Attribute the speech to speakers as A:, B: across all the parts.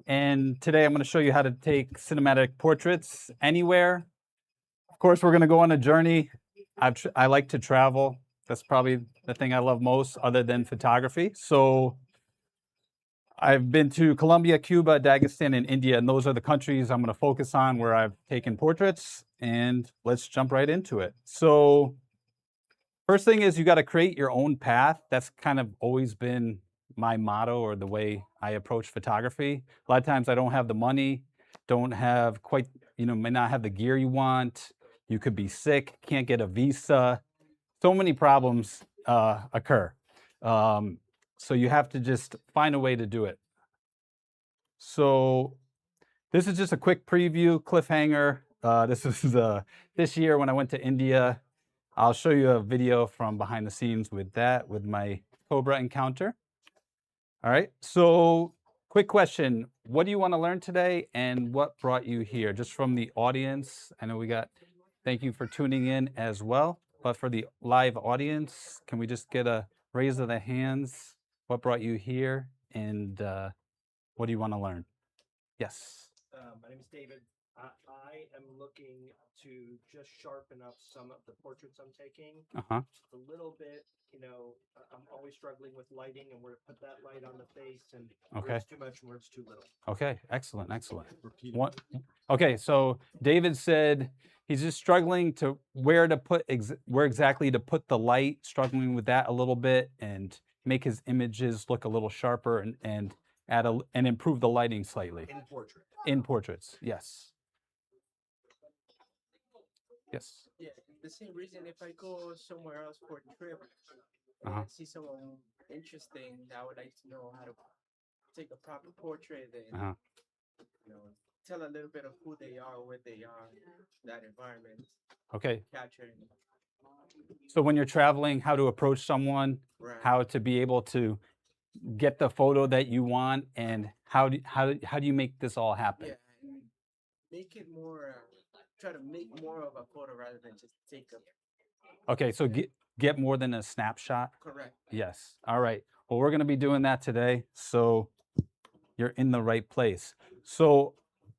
A: And today I'm going to show you how to take cinematic portraits anywhere. Of course, we're going to go on a journey. I like to travel. That's probably the thing I love most other than photography. So I've been to Colombia, Cuba, Dagestan, and India, and those are the countries I'm going to focus on where I've taken portraits. And let's jump right into it. So first thing is you got to create your own path. That's kind of always been my motto or the way I approach photography. A lot of times I don't have the money, don't have quite, may not have the gear you want. You could be sick, can't get a visa. So many problems occur. So you have to just find a way to do it. So this is just a quick preview, cliffhanger. This is this year when I went to India. I'll show you a video from behind the scenes with that, with my Cobra encounter. All right, so quick question. What do you want to learn today and what brought you here? Just from the audience, I know thank you for tuning in as well. But for the live audience, can we just get a raise of the hands? What brought you here and what do you want to learn? Yes.
B: My name is David. I am looking to just sharpen up some of the portraits I'm taking. Just a little bit, I'm always struggling with lighting and where to put that light on the face and where it's too much and where it's too little.
A: Okay, excellent. Okay, so David said he's just struggling to where exactly to put the light, struggling with that a little bit and make his images look a little sharper and and improve the lighting slightly. In portraits, yes. Yes.
C: Yeah, the same reason if I go somewhere else for a trip and see someone interesting, I would like to know how to take a proper portrait and tell a little bit of who they are, where they are, that environment.
A: Okay.
C: Capturing.
A: So when you're traveling, how to approach someone, how to be able to get the photo that you want, and how do you make this all happen?
C: Yeah, make it more. Try to make more of a photo rather than just take a.
A: Okay, so get more than a snapshot.
C: Correct.
A: Yes. All right. Well, we're going to be doing that today, so you're in the right place. So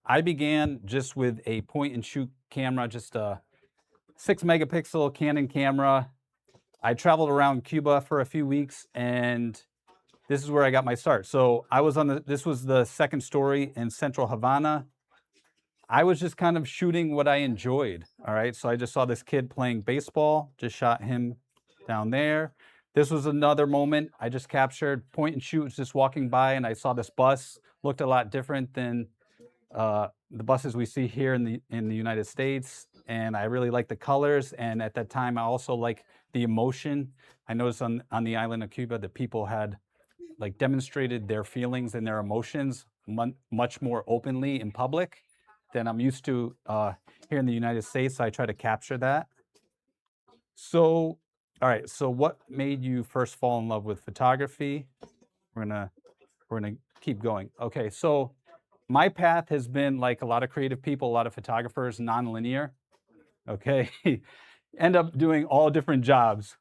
A: I began just with a point and shoot camera, just a 6-megapixel Canon camera. I traveled around Cuba for a few weeks, and this is where I got my start. So I was this was the second story in central Havana. I was just kind of shooting what I enjoyed. All right. So I just saw this kid playing baseball, just shot him down there. This was another moment I just captured, point and shoot, just walking by, and I saw this bus, looked a lot different than the buses we see here in the United States. And I really liked the colors. And at that time, I also like the emotion. I noticed on the island of Cuba that people had like demonstrated their feelings and their emotions much more openly in public than I'm used to here in the United States. So I try to capture that. So, all right. So what made you first fall in love with photography? We're gonna keep going. Okay. So my path has been like a lot of creative people, a lot of photographers, non-linear. Okay. End up doing all different jobs.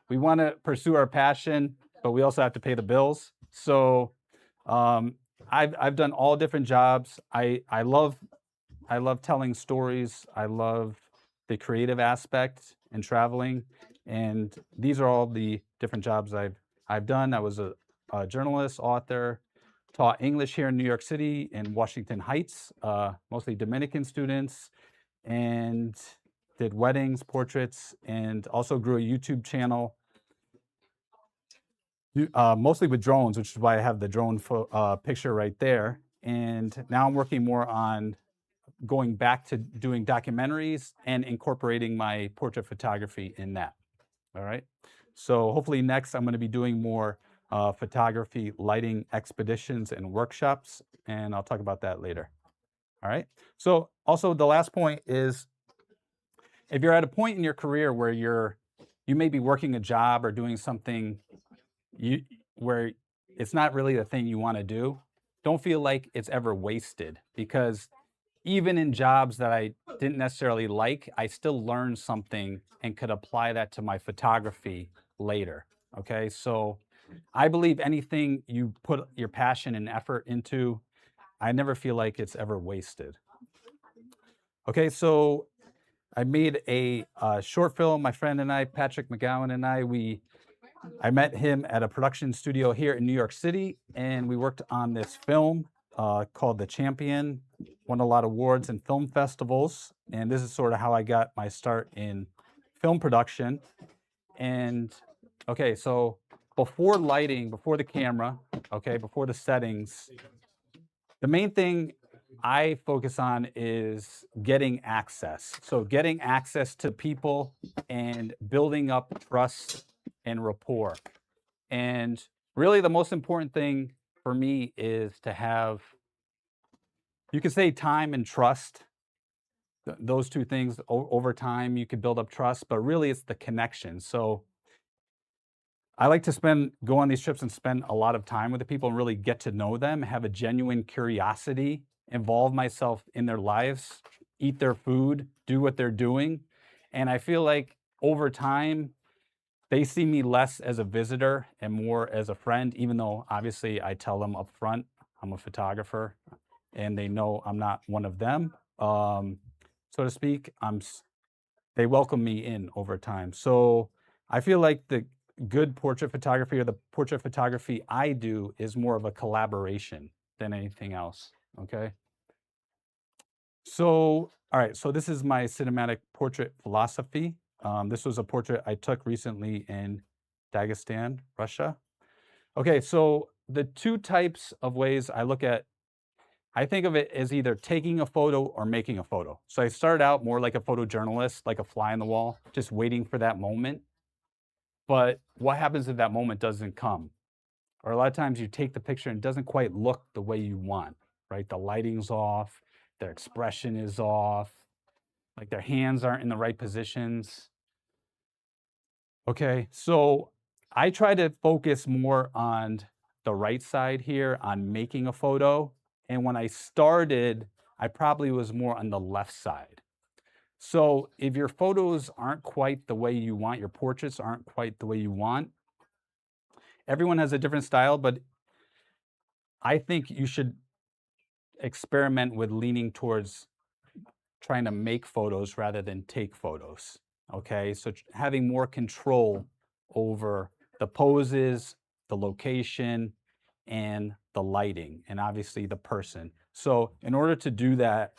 A: We want to pursue our passion, but we also have to pay the bills. So I've done all different jobs. I love telling stories. I love the creative aspect and traveling. And these are all the different jobs I've done. I was a journalist, author, taught English here in New York City and Washington Heights, mostly Dominican students, and did weddings, portraits, and also grew a YouTube channel, mostly with drones, which is why I have the drone picture right there. And now I'm working more on going back to doing documentaries and incorporating my portrait photography in that. All right. So hopefully next I'm going to be doing more photography lighting expeditions and workshops, and I'll talk about that later. All right. So also the last point is, if you're at a point in your career where you may be working a job or doing something where it's not really the thing you want to do, don't feel like it's ever wasted, because even in jobs that I didn't necessarily like, I still learned something and could apply that to my photography later. Okay, so I believe anything you put your passion and effort into, I never feel like it's ever wasted. Okay, so I made a short film. My friend and I, Patrick McGowan and I met him at a production studio here in New York City, and we worked on this film called The Champion. Won a lot of awards and film festivals, and this is sort of how I got my start in film production. And okay, so before lighting, before the camera, okay, before the settings, the main thing I focus on is getting access. So getting access to people and building up trust and rapport. And really the most important thing for me is to have, you could say time and trust. Those two things over time, you can build up trust, but really it's the connection. So I like to go on these trips and spend a lot of time with the people and really get to know them, have a genuine curiosity, involve myself in their lives, eat their food, do what they're doing. And I feel like over time, they see me less as a visitor and more as a friend, even though obviously I tell them up front, I'm a photographer and they know I'm not one of them, so to speak. They welcome me in over time. So I feel like the good portrait photography or the portrait photography I do is more of a collaboration than anything else, okay? So, all right, so this is my cinematic portrait philosophy. This was a portrait I took recently in Dagestan, Russia. Okay, so the two types of ways I think of it as either taking a photo or making a photo. So I started out more like a photojournalist, like a fly on the wall, just waiting for that moment. But what happens if that moment doesn't come? Or a lot of times you take the picture and it doesn't quite look the way you want, right? The lighting's off, their expression is off, like their hands aren't in the right positions. Okay, so I try to focus more on the right side here, on making a photo. And when I started, I probably was more on the left side. So if your photos aren't quite the way you want, your portraits aren't quite the way you want, everyone has a different style, but I think you should experiment with leaning towards trying to make photos rather than take photos. Okay, so having more control over the poses, the location, and the lighting, and obviously the person. So in order to do that,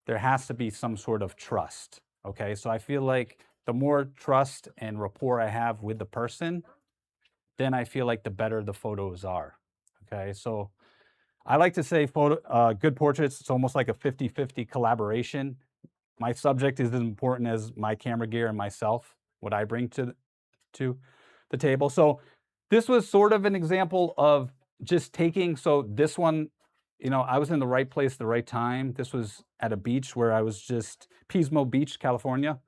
A: there has to be some sort of trust. Okay, so I feel like the more trust and rapport I have with the person, then I feel like the better the photos are. Okay, so I like to say good portraits, it's almost like a 50-50 collaboration. My subject is as important as my camera gear and myself, what I bring to the table. So this was sort of an example of just taking, so this one, I was in the right place at the right time. This was at a beach where I was Pismo Beach, California.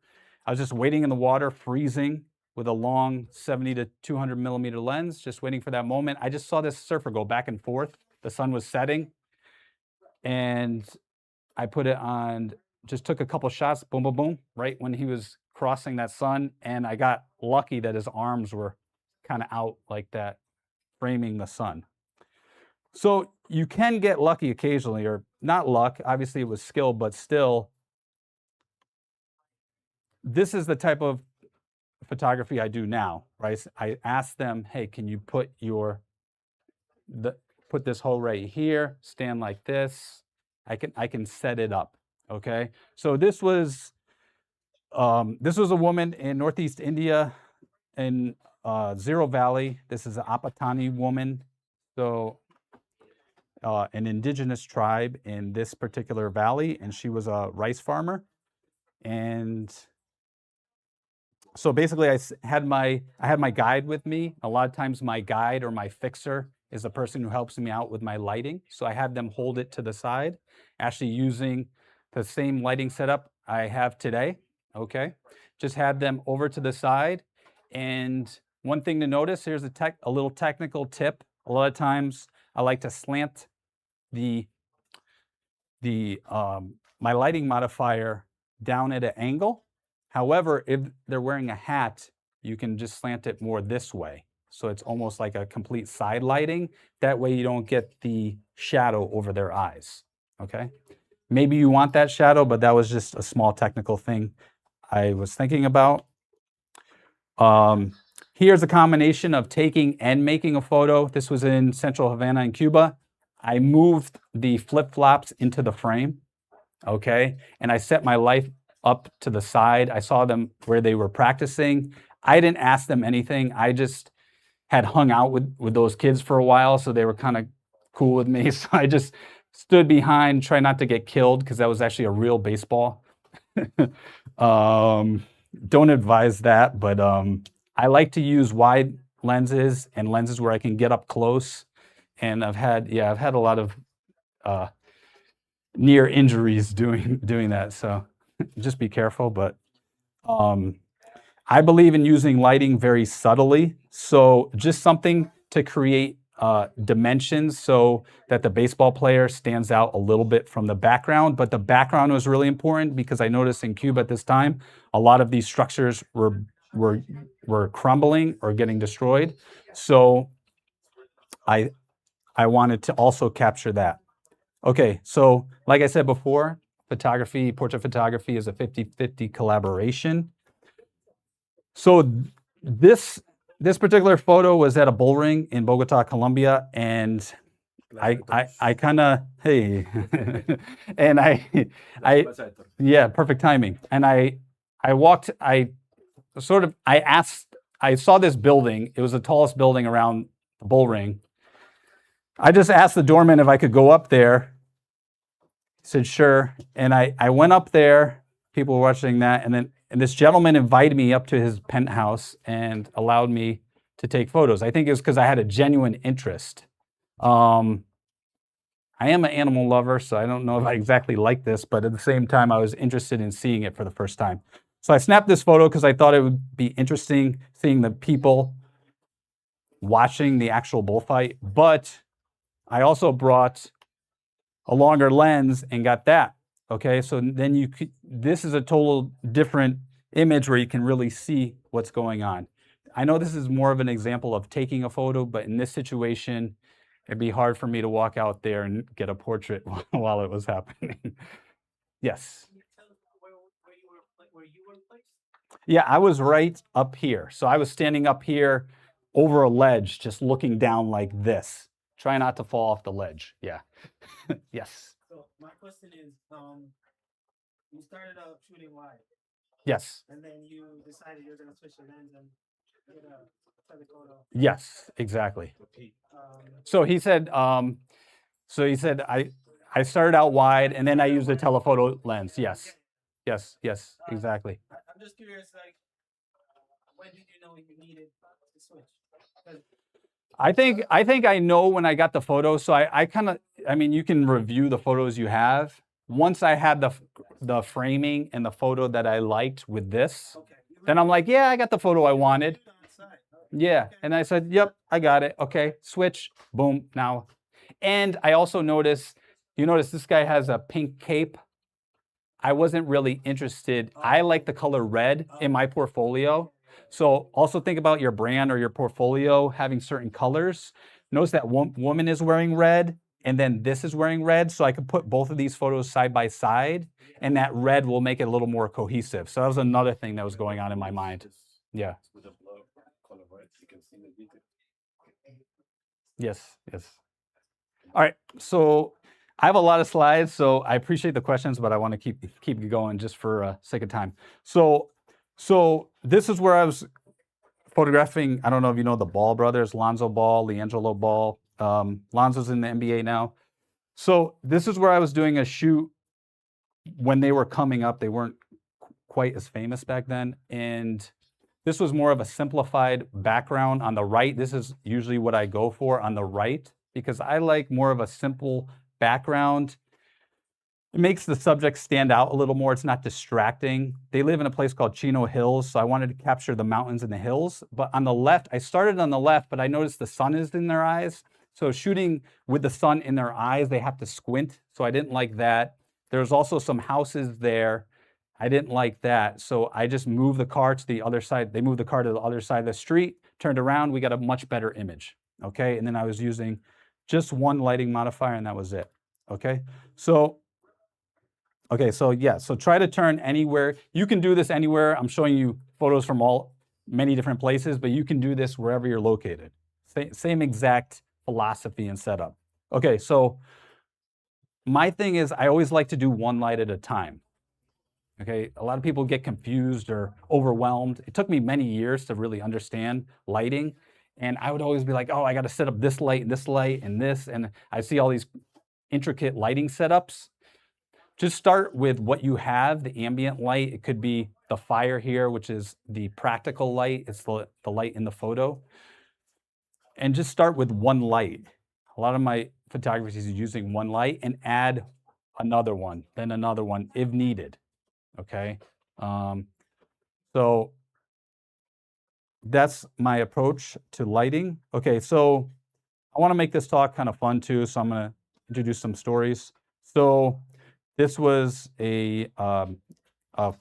A: I was just waiting in the water, freezing with a long 70 to 200 millimeter lens, just waiting for that moment. I just saw this surfer go back and forth. The sun was setting and I put it on, just took a couple shots, boom, boom, boom, right when he was crossing that sun. And I got lucky that his arms were kind of out like that, framing the sun. So you can get lucky occasionally, or not luck, obviously it was skill, but still, this is the type of photography I do now, right? I ask them, hey, can you put this hole right here, stand like this. I can set it up, okay? So this was a woman in Northeast India in Zero Valley. This is an Apatani woman. So an indigenous tribe in this particular valley, and she was a rice farmer. And so basically I had my guide with me. A lot of times my guide or my fixer is the person who helps me out with my lighting. So I had them hold it to the side, actually using the same lighting setup I have today, okay? Just had them over to the side. And one thing to notice, here's a little technical tip. A lot of times I like to slant my lighting modifier down at an angle. However, if they're wearing a hat, you can just slant it more this way. So it's almost like a complete side lighting. That way you don't get the shadow over their eyes, okay? Maybe you want that shadow, but that was just a small technical thing I was thinking about. Here's a combination of taking and making a photo. This was in Central Havana in Cuba. I moved the flip-flops into the frame, okay? And I set my life up to the side. I saw them where they were practicing. I didn't ask them anything. I just had hung out with those kids for a while, so they were kind of cool with me. So I just stood behind, try not to get killed, because that was actually a real baseball. Don't advise that, but I like to use wide lenses and lenses where I can get up close. And I've had a lot of near injuries doing that. So just be careful. But I believe in using lighting very subtly. So just something to create dimensions so that the baseball player stands out a little bit from the background. But the background was really important because I noticed in Cuba at this time, a lot of these structures were crumbling or getting destroyed. So I wanted to also capture that. Okay, so like I said before, portrait photography is a 50-50 collaboration. So this particular photo was at a bull ring in Bogota, Colombia, and I kind of, hey, and yeah, perfect timing. And I saw this building. It was the tallest building around the bull ring. I just asked the doorman if I could go up there. He said, sure. And I went up there. People were watching that. And this gentleman invited me up to his penthouse and allowed me to take photos. I think it was because I had a genuine interest. I am an animal lover, so I don't know if I exactly like this, but at the same time, I was interested in seeing it for the first time. So I snapped this photo because I thought it would be interesting seeing the people watching the actual bullfight, but I also brought a longer lens and got that. Okay, so then this is a total different image where you can really see what's going on. I know this is more of an example of taking a photo, but in this situation, it'd be hard for me to walk out there and get a portrait while it was happening. Yes.
B: Can you tell us where you were placed?
A: Yeah, I was right up here. So I was standing up here over a ledge, just looking down like this. Try not to fall off the ledge. Yeah. Yes.
C: So my question is, you started out shooting wide,
A: Yes.
C: and then you decided you're gonna switch the lens and get a telephoto.
A: Yes, exactly. So he said, I started out wide and then I used a telephoto lens. Yes. Yes, exactly.
C: I'm just curious, like, when did you know you needed to switch?
A: I think I know when I got the photo. So I mean, you can review the photos you have. Once I had the framing and the photo that I liked with this, then I'm like, yeah, I got the photo I wanted. Yeah, and I said, yep, I got it. Okay, switch, boom, now. And I also noticed, you notice this guy has a pink cape. I wasn't really interested. I like the color red in my portfolio. So also think about your brand or your portfolio having certain colors. Notice that one woman is wearing red and then this is wearing red. So I could put both of these photos side by side and that red will make it a little more cohesive. So that was another thing that was going on in my mind. Yeah. Yes. All right. So I have a lot of slides, so I appreciate the questions, but I want to keep going just for sake of time. So this is where I was photographing. I don't know if you know the Ball brothers, Lonzo Ball, LiAngelo Ball. Lonzo's in the NBA now. So this is where I was doing a shoot when they were coming up. They weren't quite as famous back then, and this was more of a simplified background on the right. This is usually what I go for on the right because I like more of a simple background. It makes the subject stand out a little more. It's not distracting. They live in a place called Chino Hills, so I wanted to capture the mountains and the hills. But on the left, I started on the left, but I noticed the sun is in their eyes. So shooting with the sun in their eyes, they have to squint. So I didn't like that. There's also some houses there. I didn't like that. So I just moved the car to the other side. They moved the car to the other side of the street turned around, we got a much better image, okay? And then I was using just one lighting modifier and that was it, okay? So, so try to turn anywhere. You can do this anywhere. I'm showing you photos from many different places, but you can do this wherever you're located. Same exact philosophy and setup. Okay, so my thing is I always like to do one light at a time. Okay, a lot of people get confused or overwhelmed. It took me many years to really understand lighting. And I would always be like, oh, I got to set up this light and this light and this. And I see all these intricate lighting setups. Just start with what you have, the ambient light. It could be the fire here, which is the practical light. It's the light in the photo. And just start with one light. A lot of my photography is using one light and add another one, then another one if needed. Okay, so that's my approach to lighting. Okay, so I want to make this talk kind of fun too, so I'm going to introduce some stories. So this was a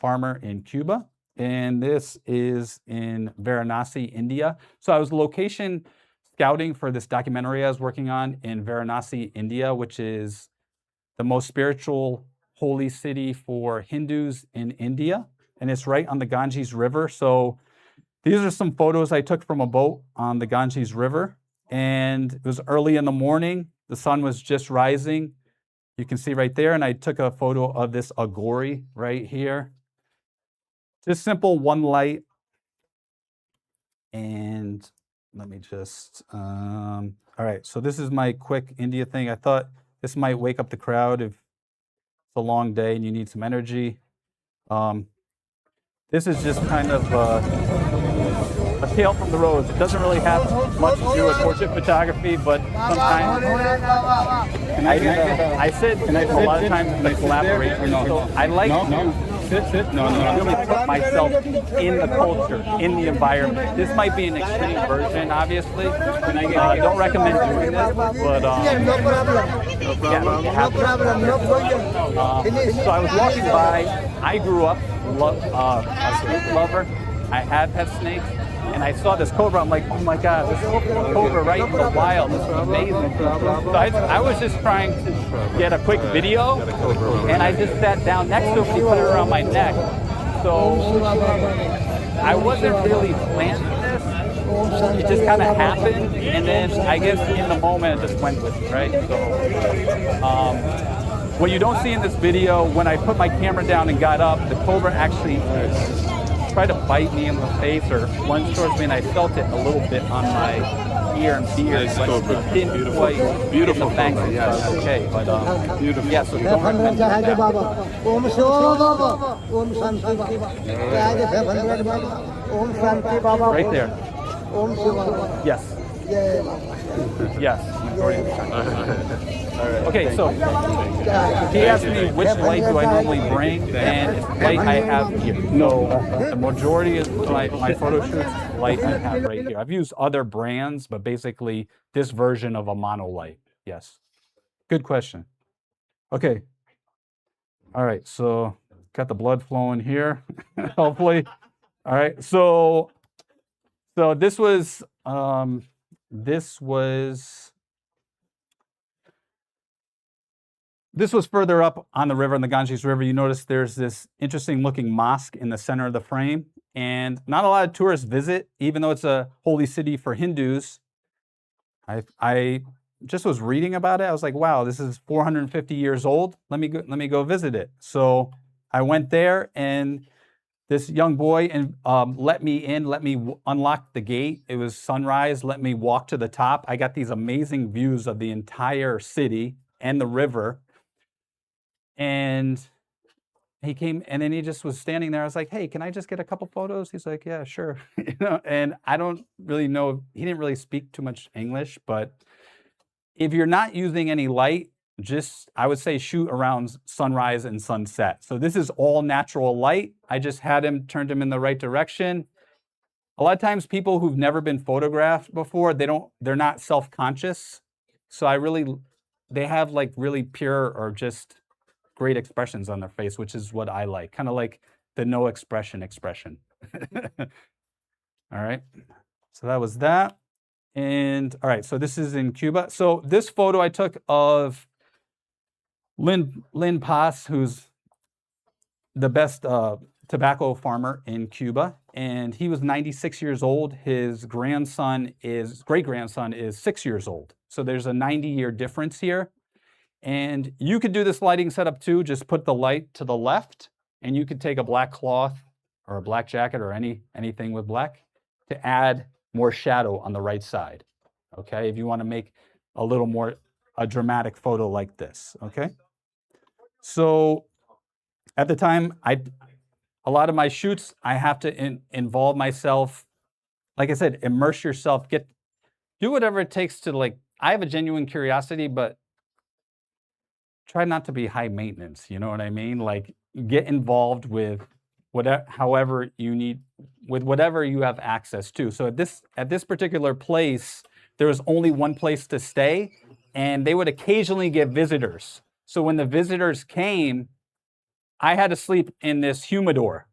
A: farmer in Cuba, and this is in Varanasi, India. So I was location scouting for this documentary I was working on in Varanasi, India, which is the most spiritual holy city for Hindus in India, and it's right on the Ganges River. So these are some photos I took from a boat on the Ganges River, and it was early in the morning. The sun was just rising. You can see right there, and I took a photo of this agori right here. Just simple one light, and let me just, all right, so this is my quick India thing. I thought this might wake up the crowd if it's a long day and you need some energy. This is just kind of a tale from the roads. It doesn't really have much to do with portrait photography, but sometimes I said a lot of times it's a collaboration. So I like to really put myself in the culture, in the environment. This might be an extreme version, obviously. Don't recommend doing this, but so I was walking by. I grew up a snake lover. I have had snakes, and I saw this cobra. I'm like, oh my God, this cobra right in the wild. This is amazing. So I was just trying to get a quick video, and I just sat down next to it and put it around my neck. So I wasn't really planning this. It just kind of happened, and then I guess in the moment it just went with it, right? So what you don't see in this video, when I put my camera down and got up, the cobra actually tried to bite me in the face or lunge towards me, and I felt it a little bit on my ear and beard.
D: Nice
A: but
D: cobra.
A: it didn't
D: Beautiful.
A: quite
D: Beautiful
A: the fangs
D: cobra, yes.
A: okay, but
D: Beautiful.
A: yeah, so don't recommend doing that. Right there. Yes. Yes. Majority of the time. Okay, so he asked me which light do I normally bring, and it's the light I have here. So the majority of my photo shoots, light I have right here. I've used other brands, but basically this version of a mono light. Yes. Good question. Okay. All right, so got the blood flowing here, hopefully. All right, so this was further up on the river, in the Ganges River. You notice there's this interesting looking mosque in the center of the frame, and not a lot of tourists visit, even though it's a holy city for Hindus. I just was reading about it. I was like, wow, this is 450 years old. Let me go visit it. So I went there, and this young boy let me in, let me unlock the gate. It was sunrise, let me walk to the top. I got these amazing views of the entire city and the river. And he came, and then he just was standing there. I was like, hey, can I just get a couple photos? He's like, yeah, sure. And I don't really know, he didn't really speak too much English, but if you're not using any light, I would say shoot around sunrise and sunset. So this is all natural light. I just turned him in the right direction. A lot of times people who've never been photographed before, they're not self-conscious. So they have like really pure or just great expressions on their face, which is what I like. Kind of like the no expression. All right. So that was that. And all right, so this is in Cuba. So this photo I took of Lynn Paz, who's the best tobacco farmer in Cuba, and he was 96 years old. His great-grandson is 6 years old. So there's a 90-year difference here. And you could do this lighting setup too. Just put the light to the left, and you could take a black cloth or a black jacket or anything with black to add more shadow on the right side. Okay, if you want to make a little more a dramatic photo like this. Okay, so at the time, a lot of my shoots, I have to involve myself. Like I said, immerse yourself. Do whatever it takes to, like, I have a genuine curiosity, but try not to be high maintenance. You know what I mean? Like, get involved with however you need, with whatever you have access to. So at this particular place, there was only one place to stay, and they would occasionally get visitors. So when the visitors came, I had to sleep in this humidor.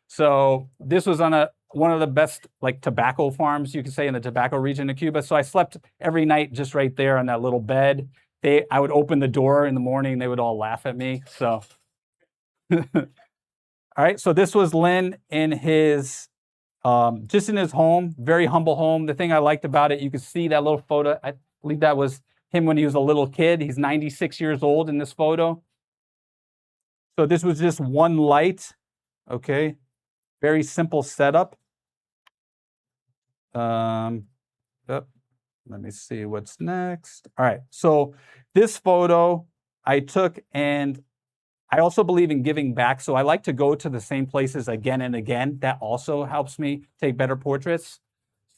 A: So this was on one of the best, like, tobacco farms, you could say, in the tobacco region of Cuba. So I slept every night just right there on that little bed. I would open the door in the morning, they would all laugh at me. So, all right. So this was Lynn in his, just in his home, very humble home. The thing I liked about it, you could see that little photo. I believe that was him when he was a little kid. He's 96 years old in this photo. So this was just one light, okay? Very simple setup. Let me see what's next. All right, so this photo I took, and I also believe in giving back. So I like to go to the same places again and again. That also helps me take better portraits.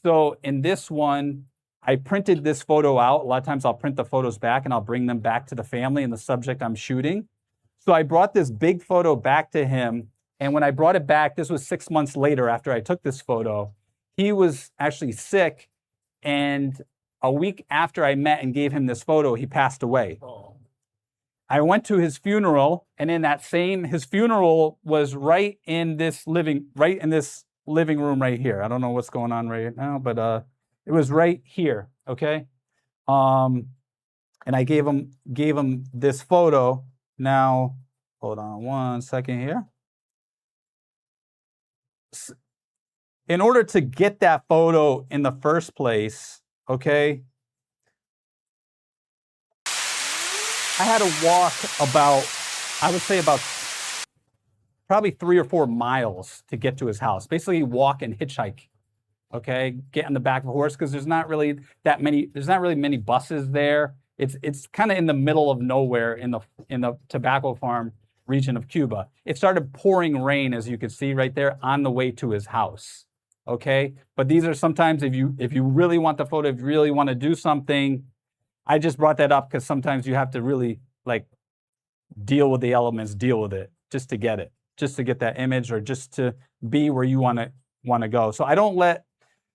A: So in this one, I printed this photo out. A lot of times I'll print the photos back and I'll bring them back to the family and the subject I'm shooting. So I brought this big photo back to him, and when I brought it back, this was 6 months later after I took this photo, he was actually sick, and a week after I met and gave him this photo, he passed away. Oh. I went to his funeral, and his funeral was right in this living room right here. I don't know what's going on right now, but it was right here, okay? And I gave him this photo. Now, hold on one second here. In order to get that photo in the first place, okay, I had to walk I would say about probably 3 or 4 miles to get to his house. Basically walk and hitchhike, okay? Get on the back of a horse, because there's not really many buses there. It's kind of in the middle of nowhere in the tobacco farm region of Cuba. It started pouring rain, as you can see right there, on the way to his house. Okay, but these are sometimes, if you really want the photo, if you really want to do something, I just brought that up because sometimes you have to really, like, deal with the elements, deal with it just to get that image, or just to be where you want to go. So I don't let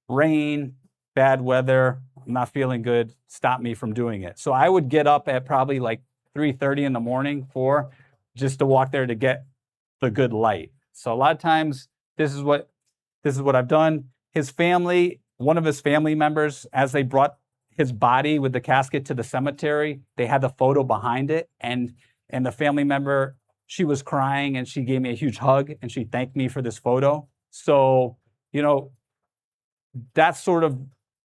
A: rain, bad weather, I'm not feeling good, stop me from doing it. So I would get up at probably like 3:30 in the morning, 4, just to walk there to get the good light. So a lot of times this is what I've done. His family, one of his family members, as they brought his body with the casket to the cemetery, they had the photo behind it, and the family member, she was crying and she gave me a huge hug and she thanked me for this photo. So, you know, that's sort of,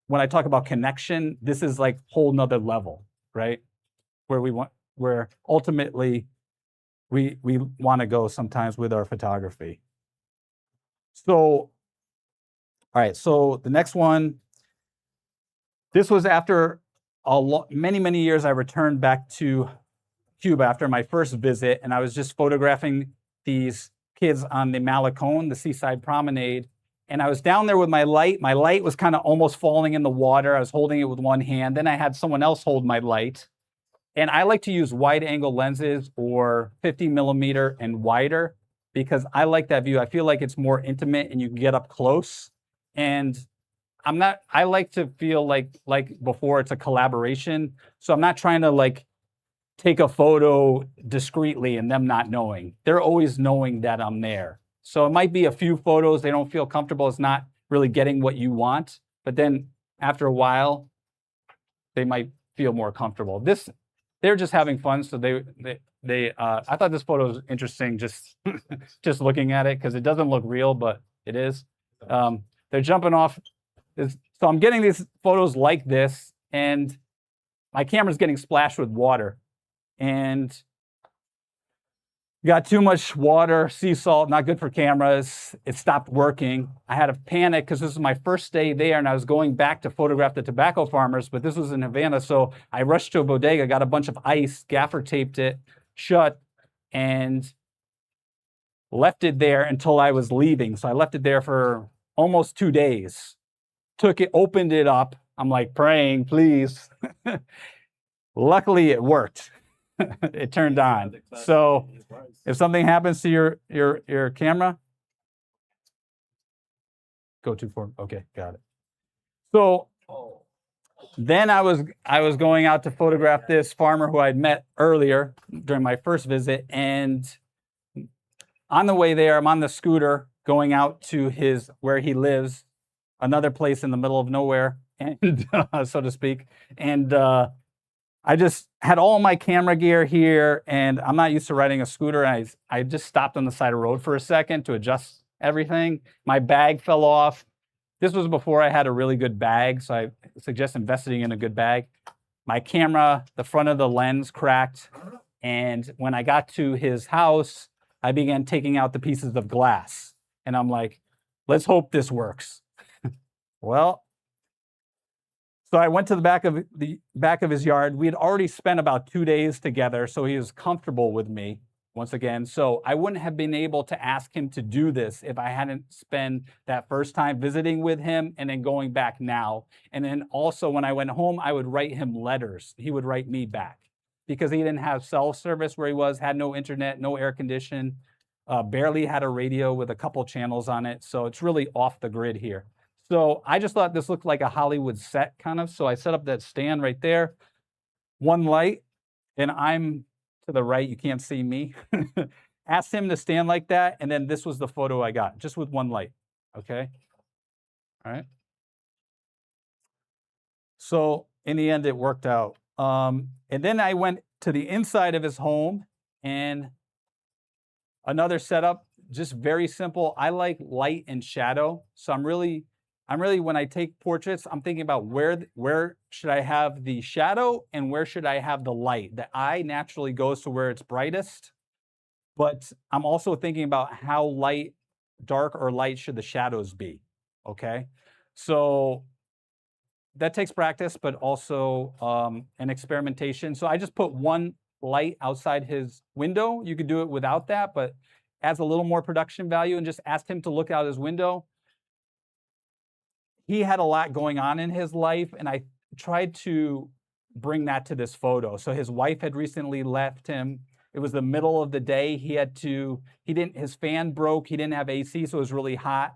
A: when I talk about connection, this is like whole nother level, right? Where ultimately we want to go sometimes with our photography. So, all right, so the next one, this was after many years. I returned back to Cuba after my first visit, and I was just photographing these kids on the Malecon, the seaside promenade. And I was down there with my light. My light was kind of almost falling in the water. I was holding it with one hand. Then I had someone else hold my light. And I like to use wide angle lenses, or 50 millimeter and wider, because I like that view. I feel like it's more intimate and you can get up close. And I like to feel like before, it's a collaboration. So I'm not trying to, like, take a photo discreetly and them not knowing. They're always knowing that I'm there. So it might be a few photos they don't feel comfortable. It's not really getting what you want. But then after a while, they might feel more comfortable. They're just having fun. So I thought this photo was interesting, just just looking at it, because it doesn't look real, but it is. They're jumping off. So I'm getting these photos like this, and my camera's getting splashed with water, and got too much water, sea salt, not good for cameras. It stopped working. I had a panic because this was my first day there, and I was going back to photograph the tobacco farmers, but this was in Havana, so I rushed to a bodega, got a bunch of ice, gaffer taped it shut, and left it there until I was leaving. So I left it there for almost 2 days. Took it, opened it up. I'm like praying, please. Luckily, it worked. It turned on. So if something happens to your camera, go too far. Okay, got it. So then I was going out to photograph this farmer who I'd met earlier during my first visit, and on the way there, I'm on the scooter going out to where he lives, another place in the middle of nowhere, and so to speak, and I just had all my camera gear here, and I'm not used to riding a scooter. I just stopped on the side of the road for a second to adjust everything. My bag fell off. This was before I had a really good bag, so I suggest investing in a good bag. My camera, the front of the lens cracked, and when I got to his house, I began taking out the pieces of glass. And I'm like, let's hope this works. Well, so I went to the back of his yard. We had already spent about 2 days together, so he was comfortable with me once again. So I wouldn't have been able to ask him to do this if I hadn't spent that first time visiting with him and then going back now. And then also when I went home, I would write him letters. He would write me back because he didn't have cell service where he was, had no internet, no air condition, barely had a radio with a couple channels on it. So it's really off the grid here. So I just thought this looked like a Hollywood set kind of. So I set up that stand right there, one light, and I'm to the right. You can't see me. Asked him to stand like that. And then this was the photo I got, just with one light. Okay. All right. So in the end, it worked out. And then I went to the inside of his home, and another setup, just very simple. I like light and shadow. So I'm really, when I take portraits, I'm thinking about where should I have the shadow and where should I have the light. The eye naturally goes to where it's brightest, but I'm also thinking about how dark or light should the shadows be, okay? So that takes practice, but also an experimentation. So I just put one light outside his window. You could do it without that, but adds a little more production value, and just asked him to look out his window. He had a lot going on in his life, and I tried to bring that to this photo. So his wife had recently left him. It was the middle of the day. His fan broke. He didn't have AC, so it was really hot.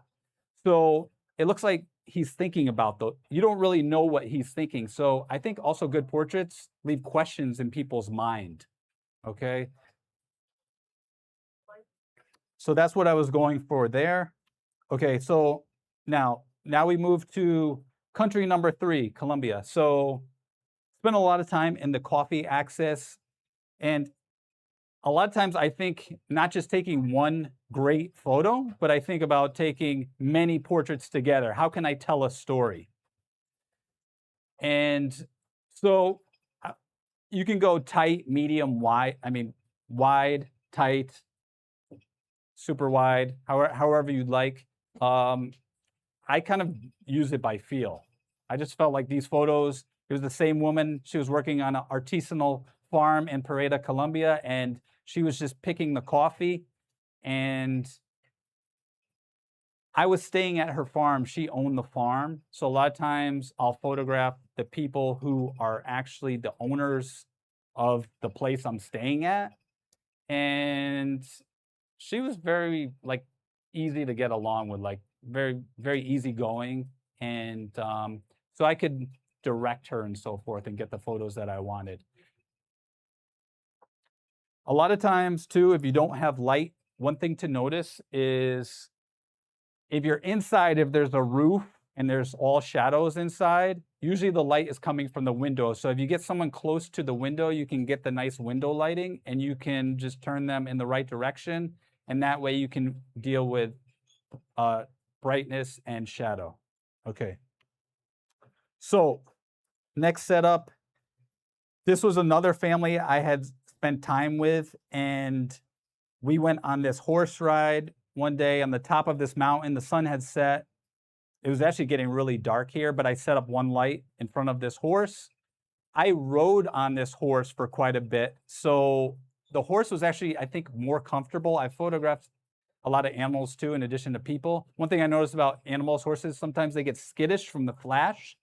A: So it looks like he's thinking about you don't really know what he's thinking. So I think also good portraits leave questions in people's mind, okay? So that's what I was going for there. Okay, so now we move to country number 3, Colombia. So spent a lot of time in the coffee access, and a lot of times I think not just taking one great photo, but I think about taking many portraits together. How can I tell a story? And so you can go tight, medium, wide. I mean, wide, tight, super wide, however you'd like. I kind of use it by feel. I just felt like these photos, it was the same woman. She was working on an artisanal farm in Pareda, Colombia, and she was just picking the coffee. And I was staying at her farm. She owned the farm. So a lot of times I'll photograph the people who are actually the owners of the place I'm staying at. And she was very easy to get along with, very, very easygoing. And so I could direct her and so forth and get the photos that I wanted. A lot of times too, if you don't have light, one thing to notice is if you're inside, if there's a roof and there's all shadows inside, usually the light is coming from the window. So if you get someone close to the window, you can get the nice window lighting and you can just turn them in the right direction. And that way you can deal with brightness and shadow. Okay. So next setup, this was another family I had spent time with, and we went on this horse ride one day on the top of this mountain. The sun had set. It was actually getting really dark here, but I set up one light in front of this horse. I rode on this horse for quite a bit. So the horse was actually, I think, more comfortable. I photographed a lot of animals too, in addition to people. One thing I noticed about animals, horses, sometimes they get skittish from the flash.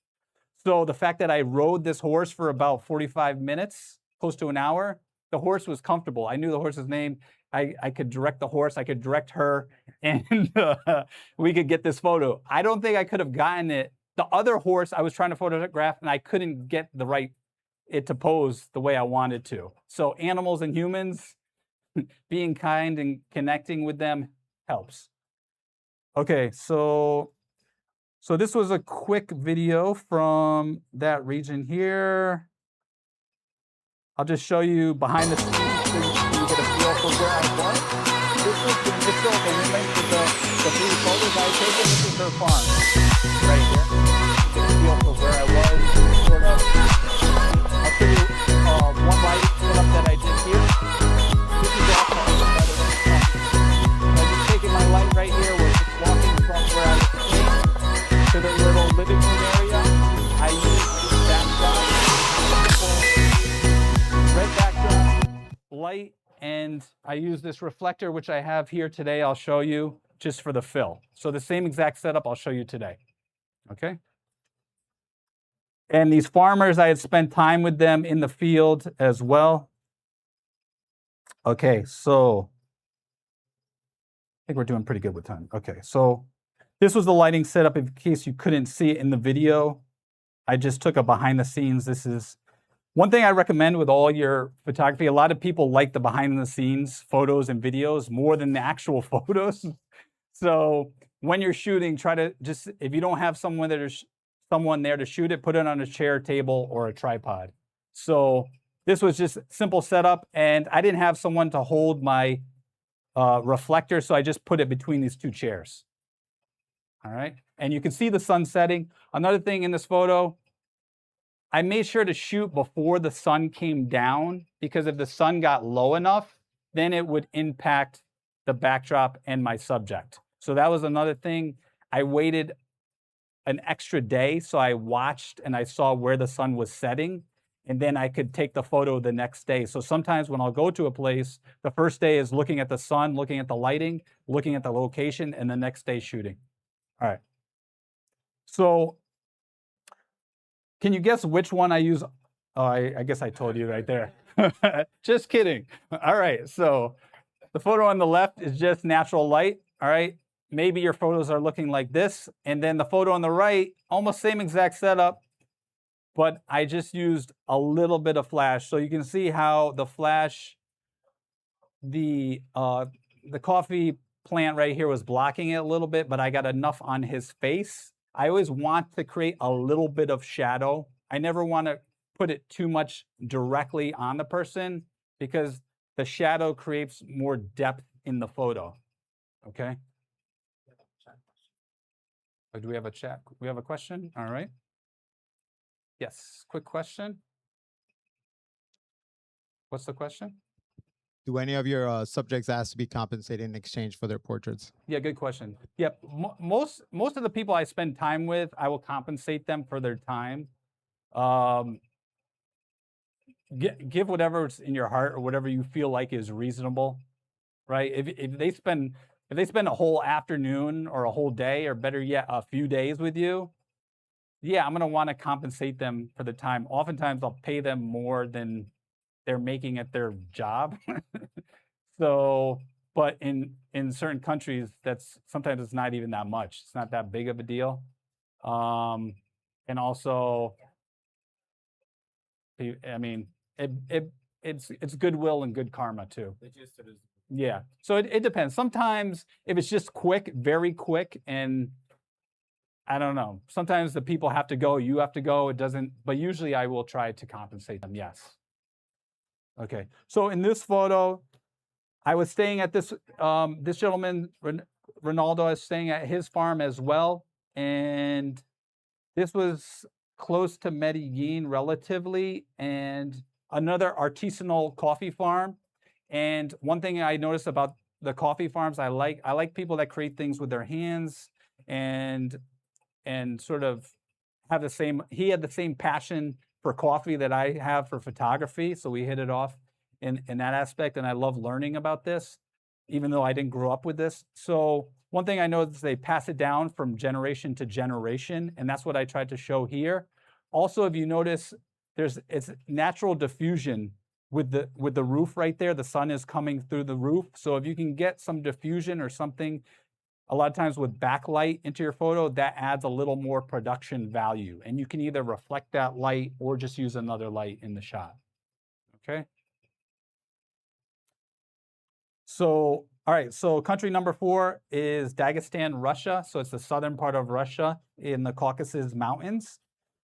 A: So the fact that I rode this horse for about 45 minutes, close to an hour, the horse was comfortable. I knew the horse's name. I could direct the horse, I could direct her, and we could get this photo. I don't think I could have gotten it. The other horse I was trying to photograph, and I couldn't get it to pose the way I wanted to. So animals and humans, being kind and connecting with them helps. Okay, so this was a quick video from that region here. I'll just show you behind the scenes so you get a feel for where I was. This was the initial image with the 3 photos I taken. This is her farm right here. You get a feel for where I was, sort of. I'll show you one lighting setup that I did here. This is the outside, by the way. I'm just taking my light right here. We're just walking from where I was sitting to the little living room area. I used this backdrop, red backdrop, light, and I use this reflector, which I have here today. I'll show you just for the fill. So the same exact setup I'll show you today. Okay. And these farmers, I had spent time with them in the field as well. Okay, so I think we're doing pretty good with time. Okay, so this was the lighting setup in case you couldn't see it in the video. I just took a behind the scenes. This is one thing I recommend with all your photography. A lot of people like the behind the scenes photos and videos more than the actual photos. So when you're shooting, try to just, if you don't have someone there to shoot it, put it on a chair, table, or a tripod. So this was just simple setup, and I didn't have someone to hold my reflector, so I just put it between these 2 chairs. All right, and you can see the sun setting. Another thing in this photo, I made sure to shoot before the sun came down, because if the sun got low enough, then it would impact the backdrop and my subject. So that was another thing. I waited an extra day, so I watched and I saw where the sun was setting, and then I could take the photo the next day. So sometimes when I'll go to a place, the first day is looking at the sun, looking at the lighting, looking at the location, and the next day shooting. All right. So can you guess which one I use? Oh, I guess I told you right there. Just kidding. All right, so the photo on the left is just natural light. All right, maybe your photos are looking like this. And then the photo on the right, almost same exact setup, but I just used a little bit of flash. So you can see how the flash, the coffee plant right here was blocking it a little bit, but I got enough on his face. I always want to create a little bit of shadow. I never want to put it too much directly on the person, because the shadow creates more depth in the photo. Okay. Oh, do we have a chat? We have a question? All right. Yes, quick question. What's the question?
D: Do any of your subjects ask to be compensated in exchange for their portraits?
A: Yeah, good question. Yep, most of the people I spend time with, I will compensate them for their time. Give whatever's in your heart or whatever you feel like is reasonable, right? If they spend a whole afternoon or a whole day, or better yet, a few days with you, yeah, I'm gonna want to compensate them for the time. Oftentimes, I'll pay them more than they're making at their job. So, but in certain countries, sometimes it's not even that much. It's not that big of a deal. And also, I mean, it's goodwill and good karma too. Yeah. So it depends. Sometimes if it's just quick, very quick, and I don't know, sometimes the people have to go, you have to go, it doesn't, but usually I will try to compensate them, yes. Okay, so in this photo, I was staying at this gentleman, Ronaldo, I was staying at his farm as well, and this was close to Medellin relatively, and another artisanal coffee farm. And one thing I noticed about the coffee farms, I like people that create things with their hands and sort of have the same, he had the same passion for coffee that I have for photography. So we hit it off in that aspect. And I love learning about this, even though I didn't grow up with this. So one thing I know is they pass it down from generation to generation. And that's what I tried to show here. Also, if you notice, it's natural diffusion with the roof right there. The sun is coming through the roof. So if you can get some diffusion or something, a lot of times with backlight into your photo, that adds a little more production value. And you can either reflect that light or just use another light in the shot. Okay. So, all right, so country number 4 is Dagestan, Russia. So it's the southern part of Russia in the Caucasus Mountains.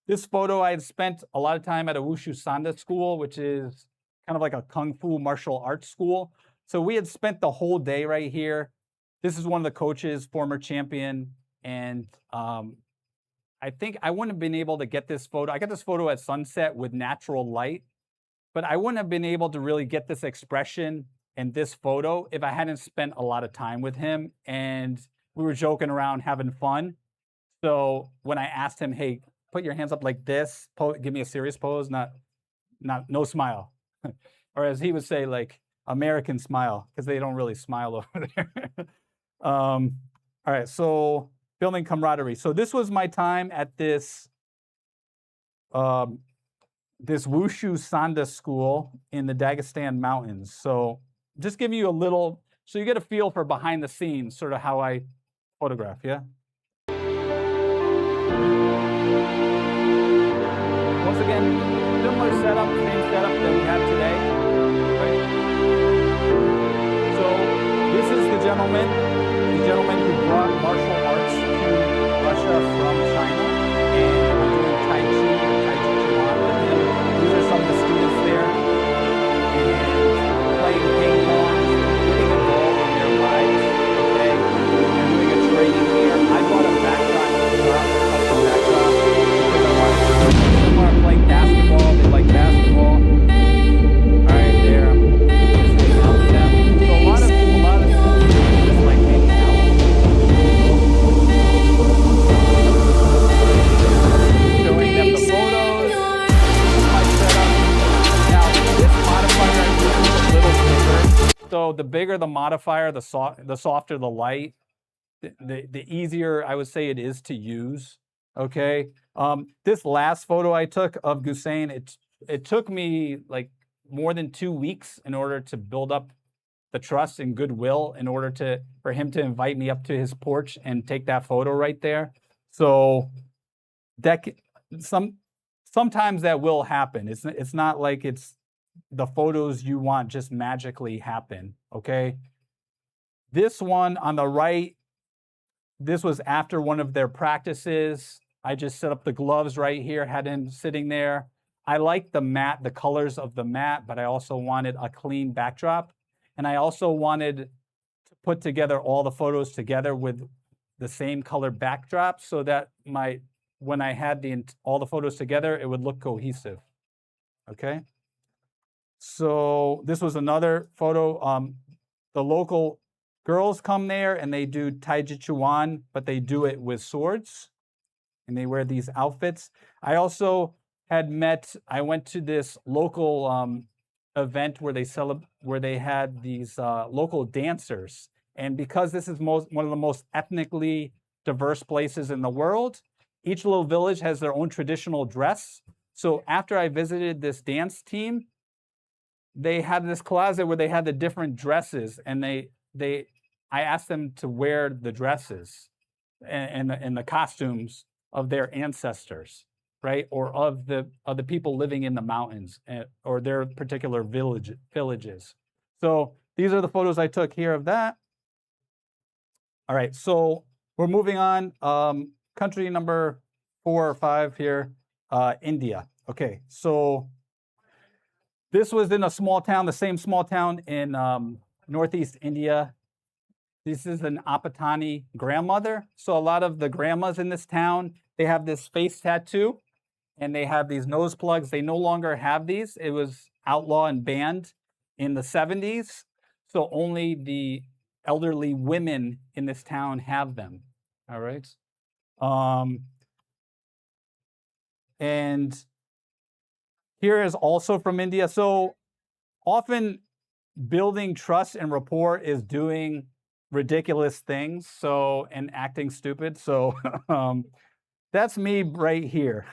A: This photo, I had spent a lot of time at a Wushu Sanda school, which is kind of like a Kung Fu martial arts school. So we had spent the whole day right here. This is one of the coaches, former champion. And I think I wouldn't have been able to get this photo. I got this photo at sunset with natural light, but I wouldn't have been able to really get this expression in this photo if I hadn't spent a lot of time with him and we were joking around, having fun. So when I asked him, hey, put your hands up like this, give me a serious pose, no smile. Or as he would say, like American smile, because they don't really smile over there. All right, so building camaraderie. So this was my time at this this Wushu Sanda school in the Dagestan mountains. So just give you a little, so you get a feel for behind the scenes, sort of how I photograph, yeah? Once again, similar setup, same setup that we have today, right? So this is the gentleman who brought martial arts to Russia from China, and I'm doing Tai Chi or Tai Chi Chuan with him. These are some of the students there, and playing ping pong, getting involved in their lives, okay? And doing a training here. I bought a backdrop, because I want to play basketball. They like basketball. All right, there. Just hanging out with them. So a lot of just like hanging out. Showing them the photos. My setup. Now this modifier I use is a little bigger. So the bigger the modifier, the softer the light, the easier I would say it is to use. Okay. This last photo I took of Gusain, it took me like more than 2 weeks in order to build up the trust and goodwill in order for him to invite me up to his porch and take that photo right there. So that sometimes that will happen. It's not like it's the photos you want just magically happen. Okay. This one on the right, this was after one of their practices. I just set up the gloves right here, had him sitting there. I like the mat, the colors of the mat, but I also wanted a clean backdrop. And I also wanted to put together all the photos together with the same color backdrop so that when I had all the photos together, it would look cohesive. Okay. So this was another photo. The local girls come there and they do Tai Chi Chuan, but they do it with swords. And they wear these outfits. I also I went to this local event where they had these local dancers. And because this is one of the most ethnically diverse places in the world, each little village has their own traditional dress. So after I visited this dance team, they had this closet where they had the different dresses, and I asked them to wear the dresses and the costumes of their ancestors, right? Or of the people living in the mountains or their particular villages. So these are the photos I took here of that. All right, so we're moving on. Country number 4 or 5 here, India. Okay, so this was in a small town, the same small town in Northeast India. This is an Apatani grandmother. So a lot of the grandmas in this town, they have this face tattoo and they have these nose plugs. They no longer have these. It was outlawed and banned in the 70s. So only the elderly women in this town have them. All right. And here is also from India. So often building trust and rapport is doing ridiculous things, so, and acting stupid. So that's me right here.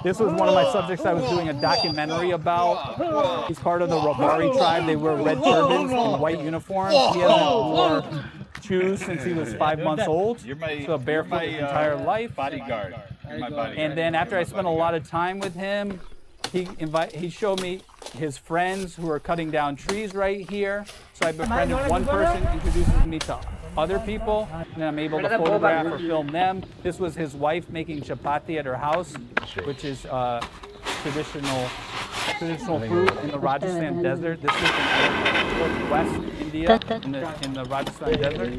A: This was one of my subjects I was doing a documentary about. He's part of the Rabari tribe. They wear red turbans and white uniforms. He hasn't worn shoes since he was 5 months old, so barefoot his entire life.
E: Bodyguard. You're my bodyguard.
A: And then after I spent a lot of time with him, he showed me his friends who are cutting down trees right here. So I befriended one person, introduces me to other people, and I'm able to photograph or film them. This was his wife making chapati at her house, which is traditional food in the Rajasthan desert. This is in northwest India, in the Rajasthan desert.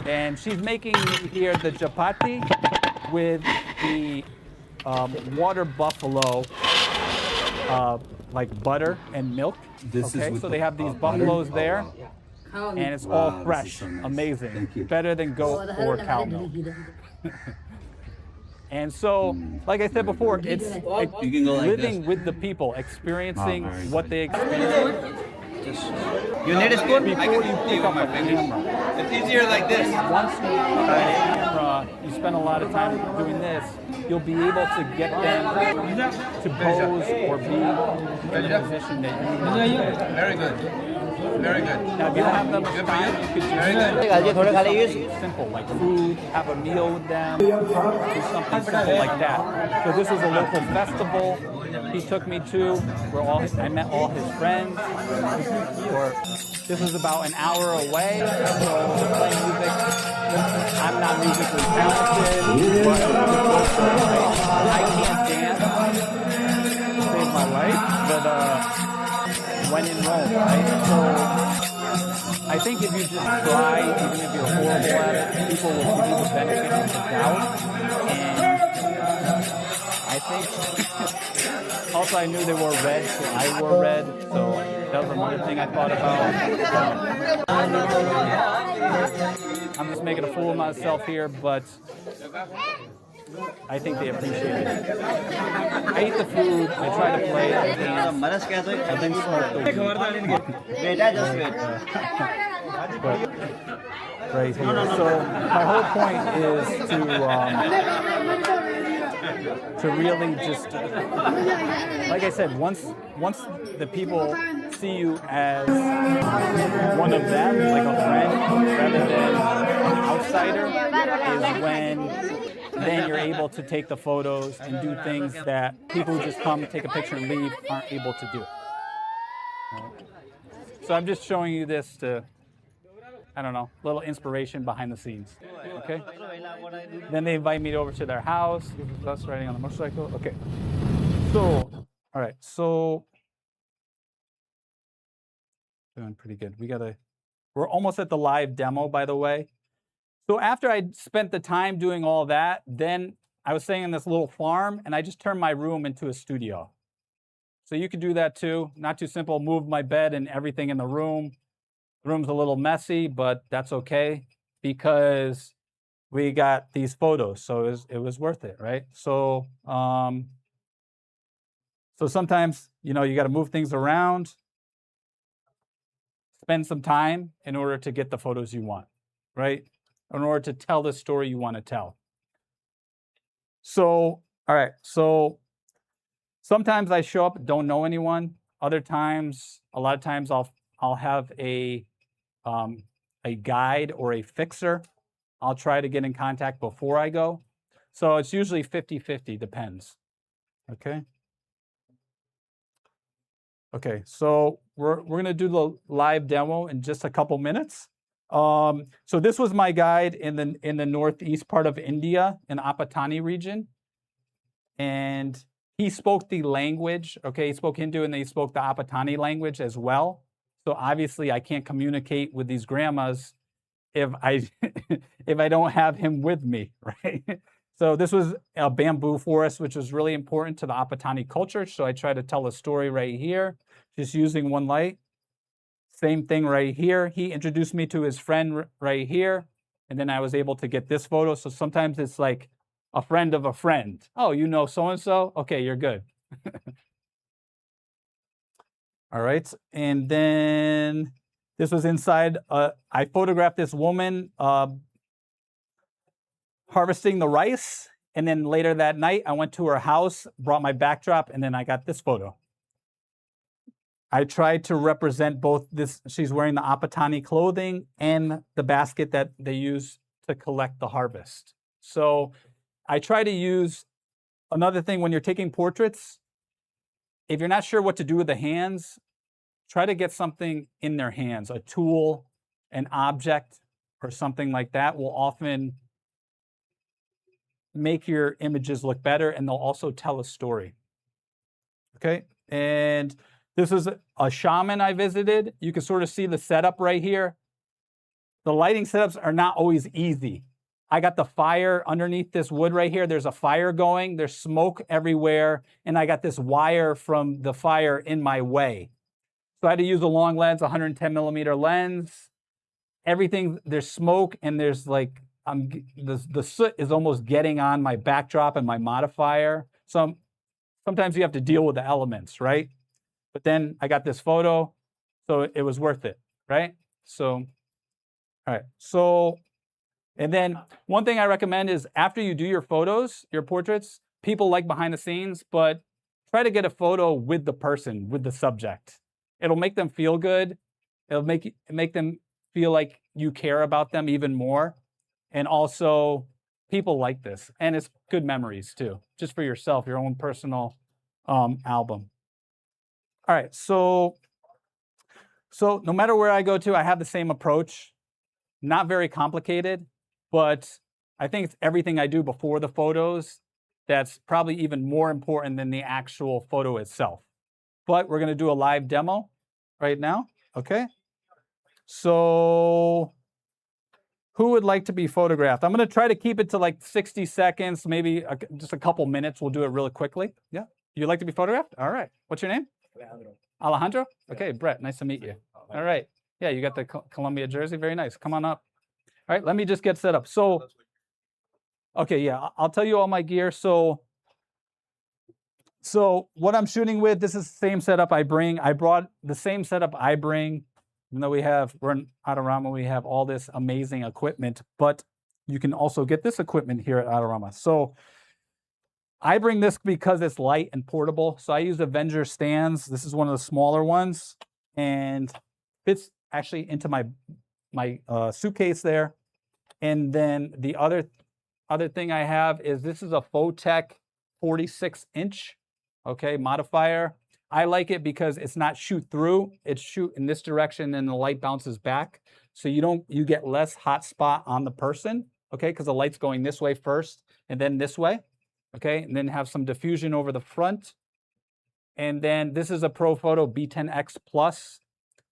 A: And she's making here the chapati with the water buffalo, like butter and milk. So they have these buffaloes there, and it's all fresh, amazing, better than goat or cow milk. And so, like I said before, it's living with the people, experiencing what they experience.
E: You need a spoon?
A: Before you pick up a camera.
E: It's easier like this.
A: Once you pick up a camera, you spend a lot of time doing this, you'll be able to get them to pose or be in the position that you want.
E: Very good. Very good.
A: Now, if you don't have that much time, you could just do something simple, like food, have a meal with them, do something simple like that. So this was a local festival he took me to, where I met all his friends. This was about an hour away, so I was playing music. I'm not musically talented, but I can't dance to save my life, but when in Rome, right? So I think if you just try, even if you're horrible at it, people will give you the benefit of the doubt. And I think, also I knew they wore red, so I wore red, so that was another thing I thought about. I'm just making a fool of myself here, but I think they appreciate it. I eat the food, I try to play, I dance, and then smoke the weed. Right here. So my whole point is to really just, like I said, once the people see you as one of them, like a friend, rather than an outsider, is when then you're able to take the photos and do things that people who just come, take a picture and leave aren't able to do. So I'm just showing you this to, I don't know, little inspiration behind the scenes. Okay? Then they invite me over to their house. This is us riding on the motorcycle. Okay. So, all right. So, doing pretty good. We're almost at the live demo, by the way. So after I spent the time doing all that, then I was staying in this little farm, and I just turned my room into a studio. So you could do that too. Not too simple. Move my bed and everything in the room. The room's a little messy, but that's okay because we got these photos, so it was worth it, right? So, so sometimes, you know, you got to move things around, spend some time in order to get the photos you want, right? In order to tell the story you want to tell. So, all right, so sometimes I show up, don't know anyone. Other times, a lot of times I'll have a guide or a fixer. I'll try to get in contact before I go. So it's usually 50-50, depends, okay? Okay, so we're gonna do the live demo in just a couple minutes. So this was my guide in the northeast part of India, in Apatani region, and he spoke the language. Okay, he spoke Hindu and he spoke the Apatani language as well. So obviously, I can't communicate with these grandmas if I if I don't have him with me, right? So this was a bamboo forest, which was really important to the Apatani culture. So I try to tell a story right here, just using one light. Same thing right here. He introduced me to his friend right here, and then I was able to get this photo. So sometimes it's like a friend of a friend. Oh, you know so-and-so? Okay, you're good. All right, and then this was inside. I photographed this woman harvesting the rice, and then later that night, I went to her house, brought my backdrop, and then I got this photo. I tried to represent both this, she's wearing the Apatani clothing and the basket that they use to collect the harvest. So I try to use, another thing when you're taking portraits, if you're not sure what to do with the hands, try to get something in their hands, a tool, an object, or something like that will often make your images look better, and they'll also tell a story. Okay, and this is a shaman I visited. You can sort of see the setup right here. The lighting setups are not always easy. I got the fire underneath this wood right here. There's a fire going. There's smoke everywhere. And I got this wire from the fire in my way. So I had to use a long lens, 110 millimeter lens. Everything, there's smoke and there's like, the soot is almost getting on my backdrop and my modifier. So sometimes you have to deal with the elements, right? But then I got this photo, so it was worth it, right? So, all right. So, and then one thing I recommend is after you do your photos, your portraits, people like behind the scenes, but try to get a photo with the person, with the subject. It'll make them feel good. It'll make them feel like you care about them even more. And also, people like this. And it's good memories too, just for yourself, your own personal album. All right, so no matter where I go to, I have the same approach. Not very complicated, but I think it's everything I do before the photos that's probably even more important than the actual photo itself. But we're going to do a live demo right now, okay? So who would like to be photographed? I'm going to try to keep it to like 60 seconds, maybe just a couple minutes. We'll do it really quickly. Yeah, you'd like to be photographed? All right, what's your name? Alejandro? Okay, Brett, nice to meet you. All right. Yeah, you got the Colombia jersey. Very nice. Come on up. All right, let me just get set up. So, okay, yeah, I'll tell you all my gear. So what I'm shooting with, this is the same setup I bring. I brought the same setup I bring. Even though we're in Adorama, we have all this amazing equipment, but you can also get this equipment here at Adorama. So I bring this because it's light and portable. So I use Avenger stands. This is one of the smaller ones and fits actually into my suitcase there. And then the other thing I have is this is a Photech 46-inch, okay, modifier. I like it because it's not shoot through, it's shoot in this direction and the light bounces back. So you get less hot spot on the person, okay, because the light's going this way first and then this way. Okay, and then have some diffusion over the front. And then this is a ProPhoto B10X Plus.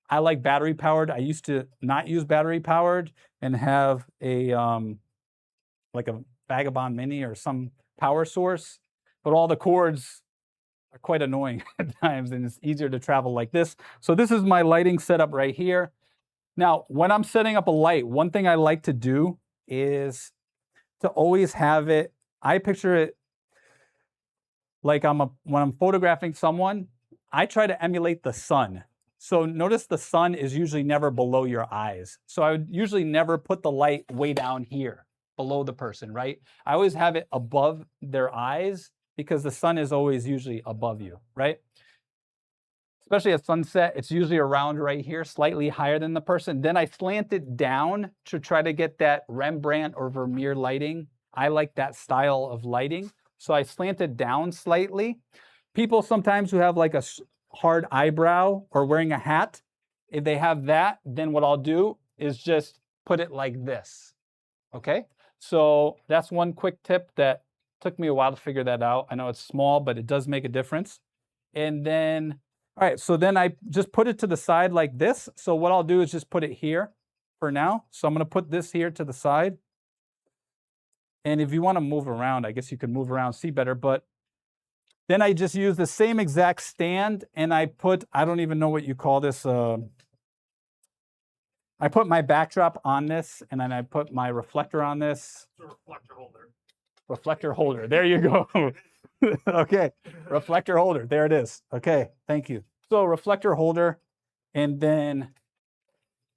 A: I like battery powered. I used to not use battery powered and have a like a Vagabond Mini or some power source, but all the cords are quite annoying at times and it's easier to travel like this. So this is my lighting setup right here. Now, when I'm setting up a light, one thing I like to do is to always have it, I picture it like when I'm photographing someone, I try to emulate the sun. So notice the sun is usually never below your eyes. So I would usually never put the light way down here, below the person, right? I always have it above their eyes because the sun is always usually above you, right? Especially at sunset, it's usually around right here, slightly higher than the person. Then I slant it down to try to get that Rembrandt or Vermeer lighting. I like that style of lighting. So I slant it down slightly. People sometimes who have like a hard eyebrow or wearing a hat, if they have that, then what I'll do is just put it like this, okay? So that's one quick tip that took me a while to figure that out. I know it's small, but it does make a difference. And then, all right, so then I just put it to the side like this. So what I'll do is just put it here for now. So I'm gonna put this here to the side. And if you wanna move around, I guess you could move around, see better, but then I just use the same exact stand and I put, I don't even know what you call this. I put my backdrop on this and then I put my reflector on this.
B: It's a reflector holder.
A: Reflector holder, there you go. Okay, reflector holder, there it is. Okay, thank you. So reflector holder, and then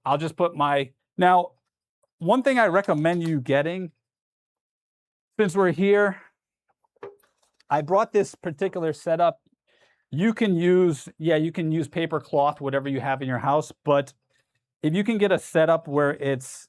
A: I'll just put my, now, one thing I recommend you getting, since we're here, I brought this particular setup. You can use, you can use paper cloth, whatever you have in your house, but if you can get a setup where it's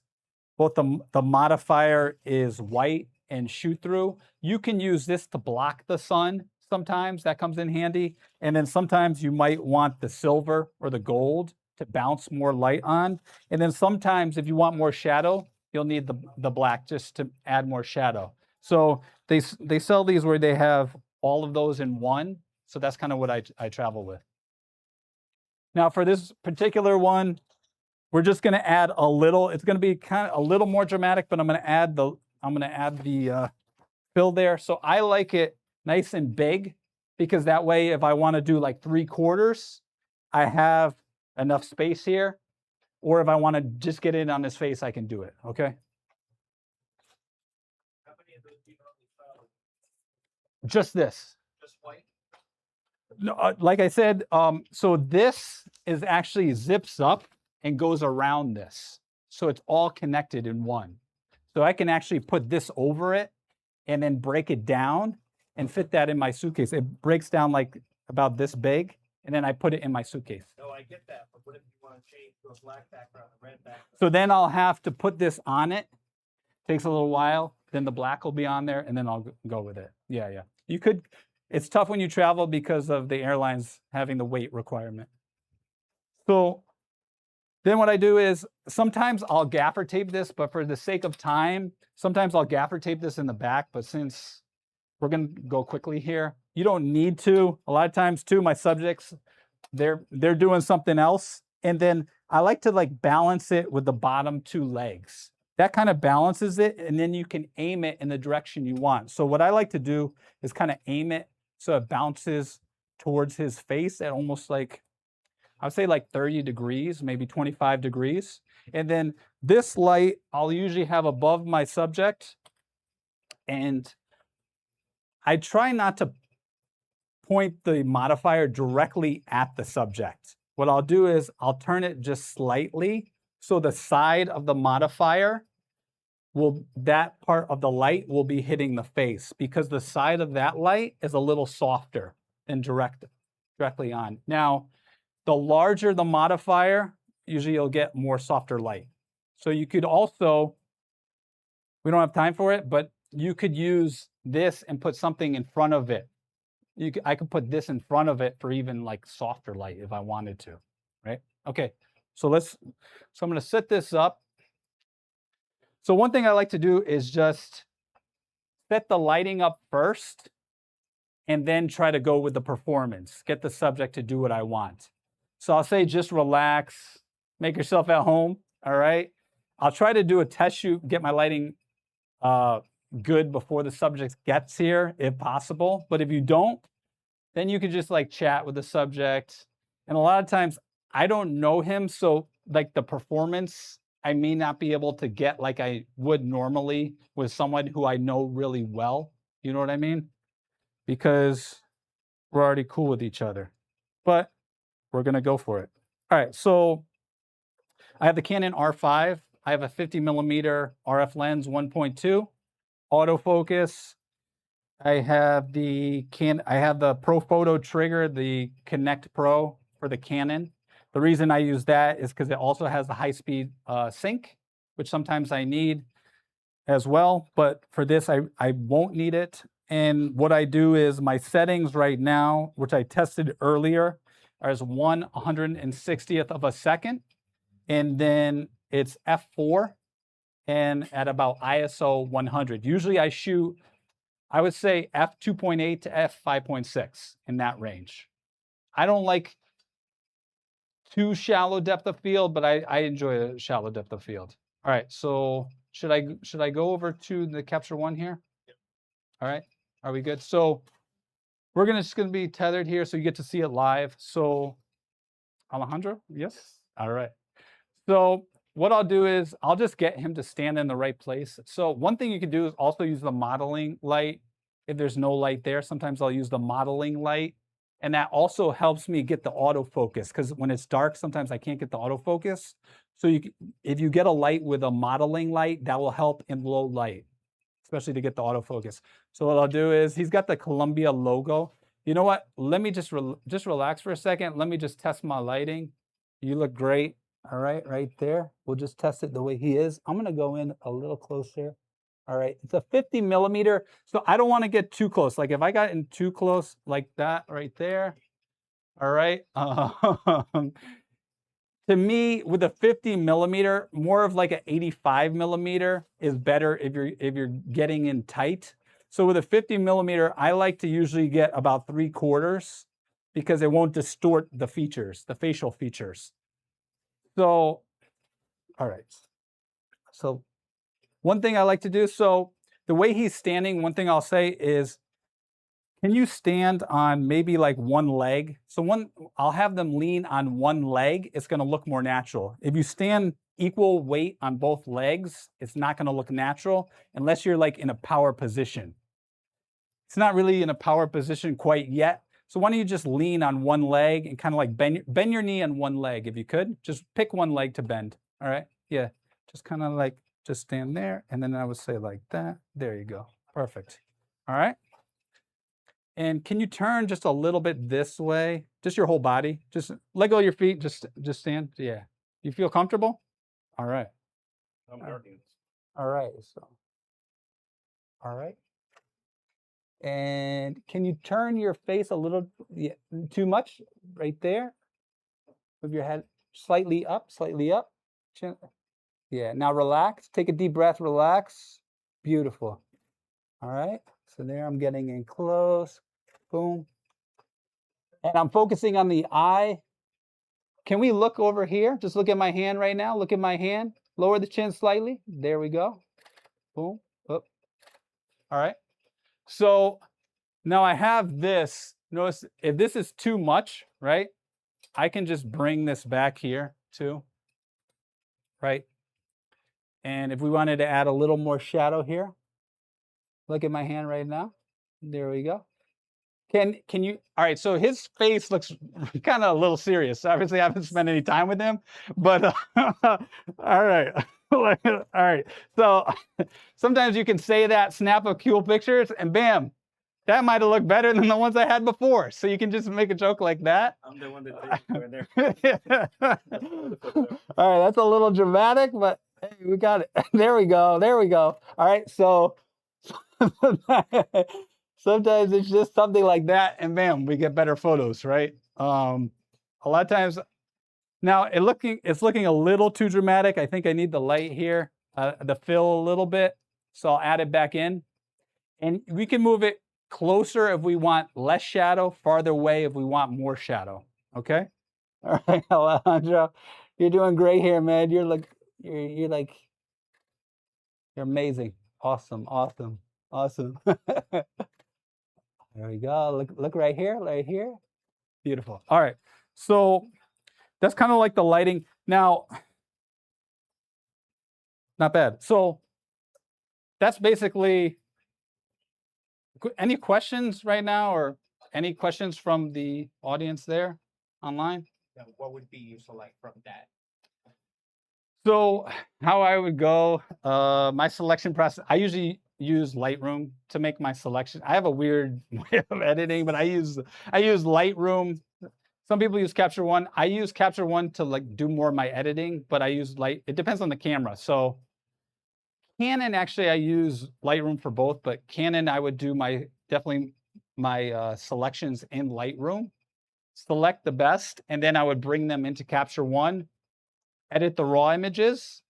A: both the modifier is white and shoot through, you can use this to block the sun sometimes. That comes in handy. And then sometimes you might want the silver or the gold to bounce more light on. And then sometimes if you want more shadow, you'll need the black just to add more shadow. So they sell these where they have all of those in one. So that's kind of what I travel with. Now for this particular one, we're just going to add a little. It's going to be kind of a little more dramatic, but I'm going to add the fill there. So I like it nice and big because that way, if I want to do like 3/4, I have enough space here. Or if I want to just get in on his face, I can do it. Okay.
B: How many of those do you normally sell?
A: Just this.
B: Just white?
A: No, like I said, so this is actually zips up and goes around this. So it's all connected in one. So I can actually put this over it and then break it down and fit that in my suitcase. It breaks down like about this big, and then I put it in my suitcase.
B: No, I get that, but what if you want to change to a black background, a red background?
A: So then I'll have to put this on it. Takes a little while, then the black will be on there, and then I'll go with it. Yeah. You could, it's tough when you travel because of the airlines having the weight requirement. So then what I do is sometimes I'll gaffer tape this, but for the sake of time, sometimes I'll gaffer tape this in the back, but since we're gonna go quickly here, you don't need to. A lot of times too, my subjects, they're doing something else. And then I like to like balance it with the bottom two legs. That kind of balances it, and then you can aim it in the direction you want. So what I like to do is kind of aim it so it bounces towards his face at almost like, I would say like 30 degrees, maybe 25 degrees. And then this light, I'll usually have above my subject. And I try not to point the modifier directly at the subject. What I'll do is I'll turn it just slightly. So the side of the modifier that part of the light will be hitting the face because the side of that light is a little softer than directly on. Now, the larger the modifier, usually you'll get more softer light. So you could also, we don't have time for it, but you could use this and put something in front of it. I could put this in front of it for even like softer light if I wanted to, right? Okay, so I'm gonna set this up. So one thing I like to do is just set the lighting up first and then try to go with the performance, get the subject to do what I want. So I'll say just relax, make yourself at home, all right? I'll try to do a test shoot, get my lighting good before the subject gets here, if possible. But if you don't, then you can just like chat with the subject. And a lot of times I don't know him, so like the performance, I may not be able to get like I would normally with someone who I know really well. You know what I mean? Because we're already cool with each other. But we're gonna go for it. All right, so I have the Canon R5. I have a 50mm RF lens 1.2, autofocus. I have the Pro Photo trigger, the Connect Pro for the Canon. The reason I use that is because it also has the high-speed sync, which sometimes I need as well. But for this, I won't need it. And what I do is my settings right now, which I tested earlier, there's 1/160th of a second, and then it's f4 and at about ISO 100. Usually I shoot, I would say f2.8 to f5.6 in that range. I don't like too shallow depth of field, but I enjoy a shallow depth of field. All right, so should I go over to the capture one here? Yep. All right, are we good? So we're just gonna be tethered here, so you get to see it live. So Alejandro, yes? All right. So what I'll do is I'll just get him to stand in the right place. So one thing you can do is also use the modeling light. If there's no light there, sometimes I'll use the modeling light. And that also helps me get the autofocus, because when it's dark, sometimes I can't get the autofocus. So if you get a light with a modeling light, that will help in low light, especially to get the autofocus. So what I'll do is, he's got the Colombia logo. You know what? Let me just relax for a second. Let me just test my lighting. You look great. All right, right there. We'll just test it the way he is. I'm gonna go in a little closer. All right, it's a 50 millimeter, so I don't want to get too close. Like if I got in too close like that right there, all right. To me, with a 50 millimeter, more of like an 85 millimeter is better if you're getting in tight. So with a 50 millimeter, I like to usually get about 3/4 because it won't distort the features, the facial features. So, all right. So one thing I like to do, so the way he's standing, one thing I'll say is, can you stand on maybe like one leg? So I'll have them lean on one leg. It's going to look more natural. If you stand equal weight on both legs, it's not going to look natural unless you're like in a power position. It's not really in a power position quite yet. So why don't you just lean on one leg and kind of like bend your knee on one leg if you could. Just pick one leg to bend. All right. Yeah. Just kind of like, just stand there. And then I would say like that. There you go. Perfect. All right. And can you turn just a little bit this way? Just your whole body. Just let go of your feet. Just stand. Yeah. You feel comfortable? All right.
B: I'm working.
A: All right. So, all right. And can you turn your face a little, yeah, too much right there? Move your head slightly up, Chin. Yeah, now relax, take a deep breath, relax. Beautiful. All right, so there I'm getting in close, boom. And I'm focusing on the eye. Can we look over here? Just look at my hand right now, look at my hand. Lower the chin slightly, there we go. Boom, up. All right. So now I have this. Notice if this is too much, right? I can just bring this back here too, right? And if we wanted to add a little more shadow here, look at my hand right now. There we go. Can you, all right, so his face looks kind of a little serious. Obviously, I haven't spent any time with him, but all right. All right. So sometimes you can say that, snap a cool pictures, and bam, that might have looked better than the ones I had before. So you can just make a joke like that.
B: I'm the one that takes it there.
A: All right, that's a little dramatic, but hey, we got it. There we go. There we go. All right, so sometimes it's just something like that, and bam, we get better photos, right? A lot of times, now it's looking a little too dramatic. I think I need the light here, the fill a little bit. So I'll add it back in, and we can move it closer if we want less shadow, farther away if we want more shadow. Okay. All right, Alejandro, you're doing great here, man. You're amazing. Awesome. There we go. Look right here, right here. Beautiful. All right. So that's kind of like the lighting. Now, not bad. So that's basically, any questions right now, or any questions from the audience there online?
E: Yeah, what would be useful like from that?
A: So how I would go, my selection process, I usually use Lightroom to make my selection. I have a weird way of editing, but I use Lightroom. Some people use Capture One. I use Capture One to like do more of my editing, but I use it depends on the camera. So Canon, actually, I use Lightroom for both, but Canon, I would do definitely my selections in Lightroom. select the best, and then I would bring them into Capture One, edit the raw images,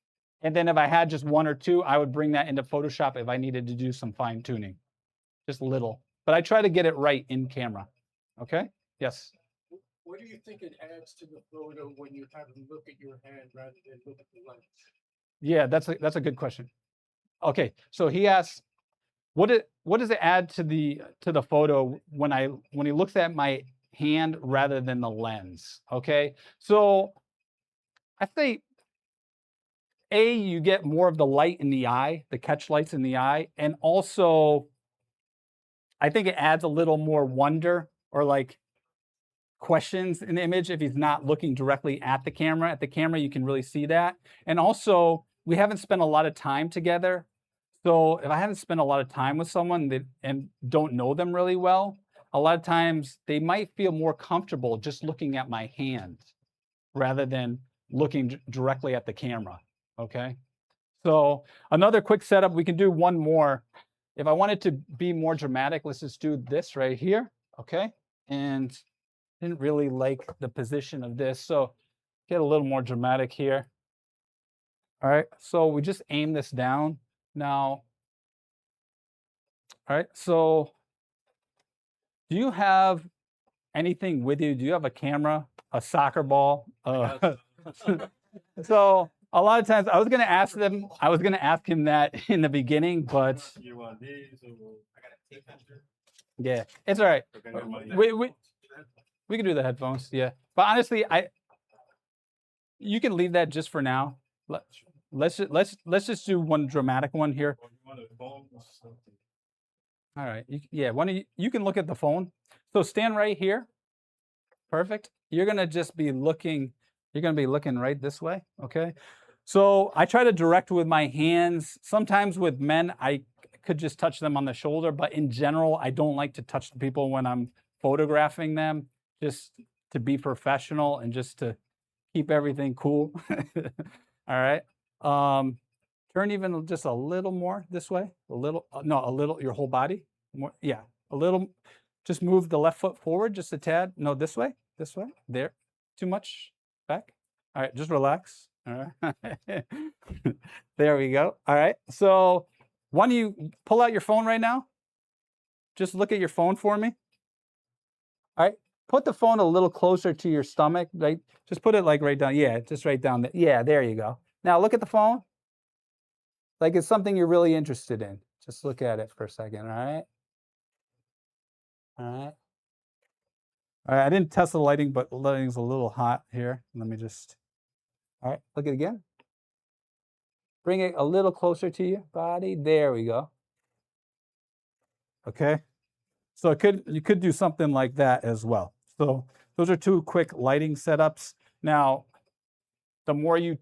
A: and then if I had just one or two, I would bring that into Photoshop if I needed to do some fine tuning, just little. But I try to get it right in camera. Okay? Yes.
F: What do you think it adds to the photo when you have them look at your hand rather than look at the lens?
A: Yeah, that's a good question. Okay, so he asks, what does it add to the photo when he looks at my hand rather than the lens? Okay, so I say you get more of the light in the eye, the catch lights in the eye, and also I think it adds a little more wonder or like questions in the image if he's not looking directly at the camera. At the camera, you can really see that. And also, we haven't spent a lot of time together. So if I haven't spent a lot of time with someone and don't know them really well, a lot of times they might feel more comfortable just looking at my hand rather than looking directly at the camera, okay? So another quick setup, we can do one more. If I wanted to be more dramatic, let's just do this right here, okay? And didn't really like the position of this, so get a little more dramatic here. All right, so we just aim this down now. All right, so do you have anything with you? Do you have a camera, a soccer ball? So a lot of times I was going to ask him that in the beginning, but
F: You want these? Or I got a tape measure.
A: yeah, it's all right. We can do the headphones, yeah. But honestly, you can leave that just for now. Let's just do one dramatic one here. All right, yeah. You can look at the phone. So stand right here. Perfect. You're gonna just be looking. You're gonna be looking right this way. Okay. So I try to direct with my hands. Sometimes with men, I could just touch them on the shoulder, but in general, I don't like to touch the people when I'm photographing them, just to be professional and just to keep everything cool. All right. Turn even just a little more this way. A little, no, a little, your whole body. More, yeah, a little. Just move the left foot forward just a tad. No, this way, there. Too much, back. All right, just relax. All right. There we go. All right. So why don't you pull out your phone right now? Just look at your phone for me. All right. Put the phone a little closer to your stomach, right? Just put it like right down. Yeah, just right down there. Yeah, there you go. Now look at the phone. Like it's something you're really interested in. Just look at it for a second, all right? All right. All right, I didn't test the lighting, but the lighting's a little hot here. Let me just, all right, look at it again. Bring it a little closer to your body. There we go. Okay. So you could do something like that as well. So those are two quick lighting setups. Now, the more you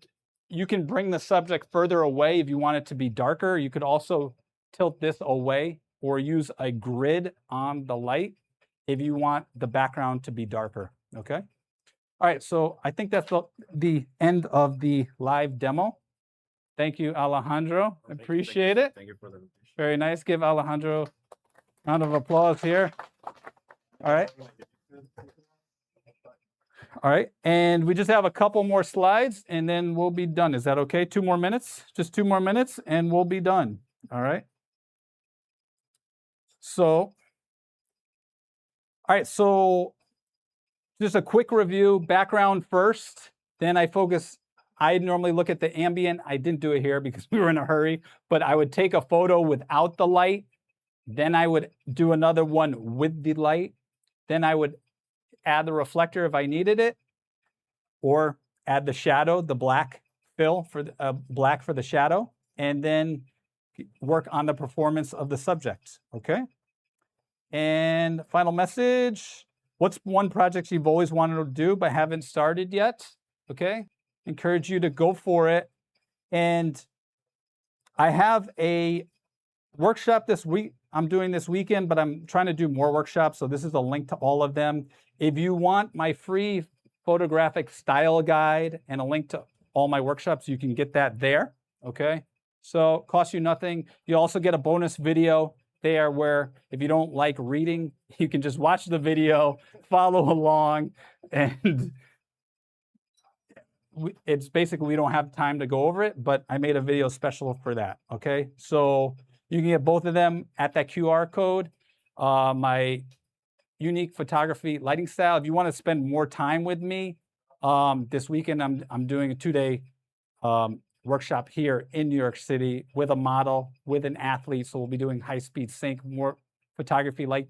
A: can bring the subject further away if you want it to be darker. You could also tilt this away or use a grid on the light if you want the background to be darker, okay? All right, so I think that's the end of the live demo. Thank you, Alejandro. Appreciate it.
F: Thank you for the
A: Very nice. Give Alejandro a round of applause here. All right. All right, and we just have a couple more slides and then we'll be done. Is that okay? 2 more minutes? Just 2 more minutes and we'll be done. All right. So, all right, so just a quick review, background first, then I normally look at the ambient. I didn't do it here because we were in a hurry, but I would take a photo without the light. Then I would do another one with the light. Then I would add the reflector if I needed it, or add the shadow, the black fill for the black for the shadow, and then work on the performance of the subject, okay? And final message, what's one project you've always wanted to do but haven't started yet, okay? Encourage you to go for it. And I have a workshop this week, I'm doing this weekend, but I'm trying to do more workshops, so this is a link to all of them. If you want my free photographic style guide and a link to all my workshops, you can get that there, okay? So it costs you nothing. You also get a bonus video there where if you don't like reading, you can just watch the video, follow along, and it's basically we don't have time to go over it, but I made a video special for that, okay? So you can get both of them at that QR code. My unique photography lighting style. If you want to spend more time with me, this weekend I'm doing a 2-day workshop here in New York City with a model, with an athlete. So we'll be doing high-speed sync, more photography like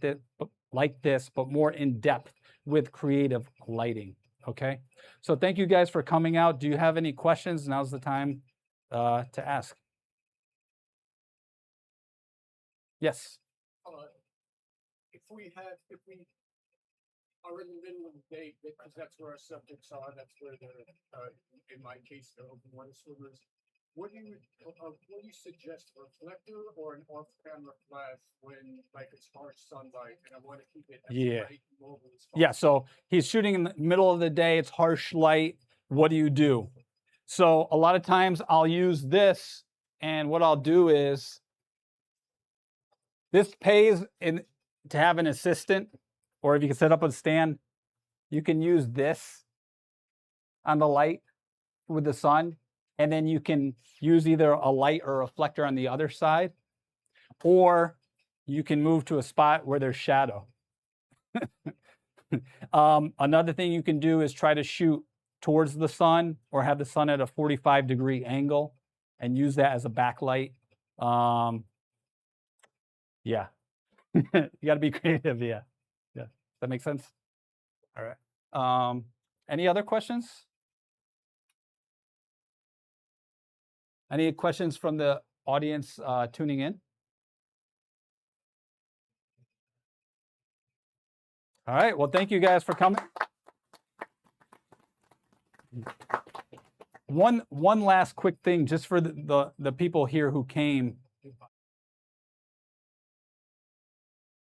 A: this, but more in depth with creative lighting. Okay. So thank you guys for coming out. Do you have any questions? Now's the time to ask. Yes.
F: If we are in the middle of the day, because that's where our subjects are, that's where they're, in my case, they're open water swimmers. What do you suggest, a reflector or an off-camera flash when, like, it's harsh sunlight and I want to keep it as bright and mobile as possible?
A: Yeah, so he's shooting in the middle of the day, it's harsh light. What do you do? So a lot of times I'll use this, and what I'll do is, this pays to have an assistant, or if you can set up a stand, you can use this on the light with the sun, and then you can use either a light or a reflector on the other side, or you can move to a spot where there's shadow. Another thing you can do is try to shoot towards the sun or have the sun at a 45-degree angle and use that as a backlight. Yeah, you got to be creative. Yeah. Does that make sense? All right. Any other questions? Any questions from the audience tuning in? All right. Well, thank you guys for coming. One last quick thing, just for the people here who came.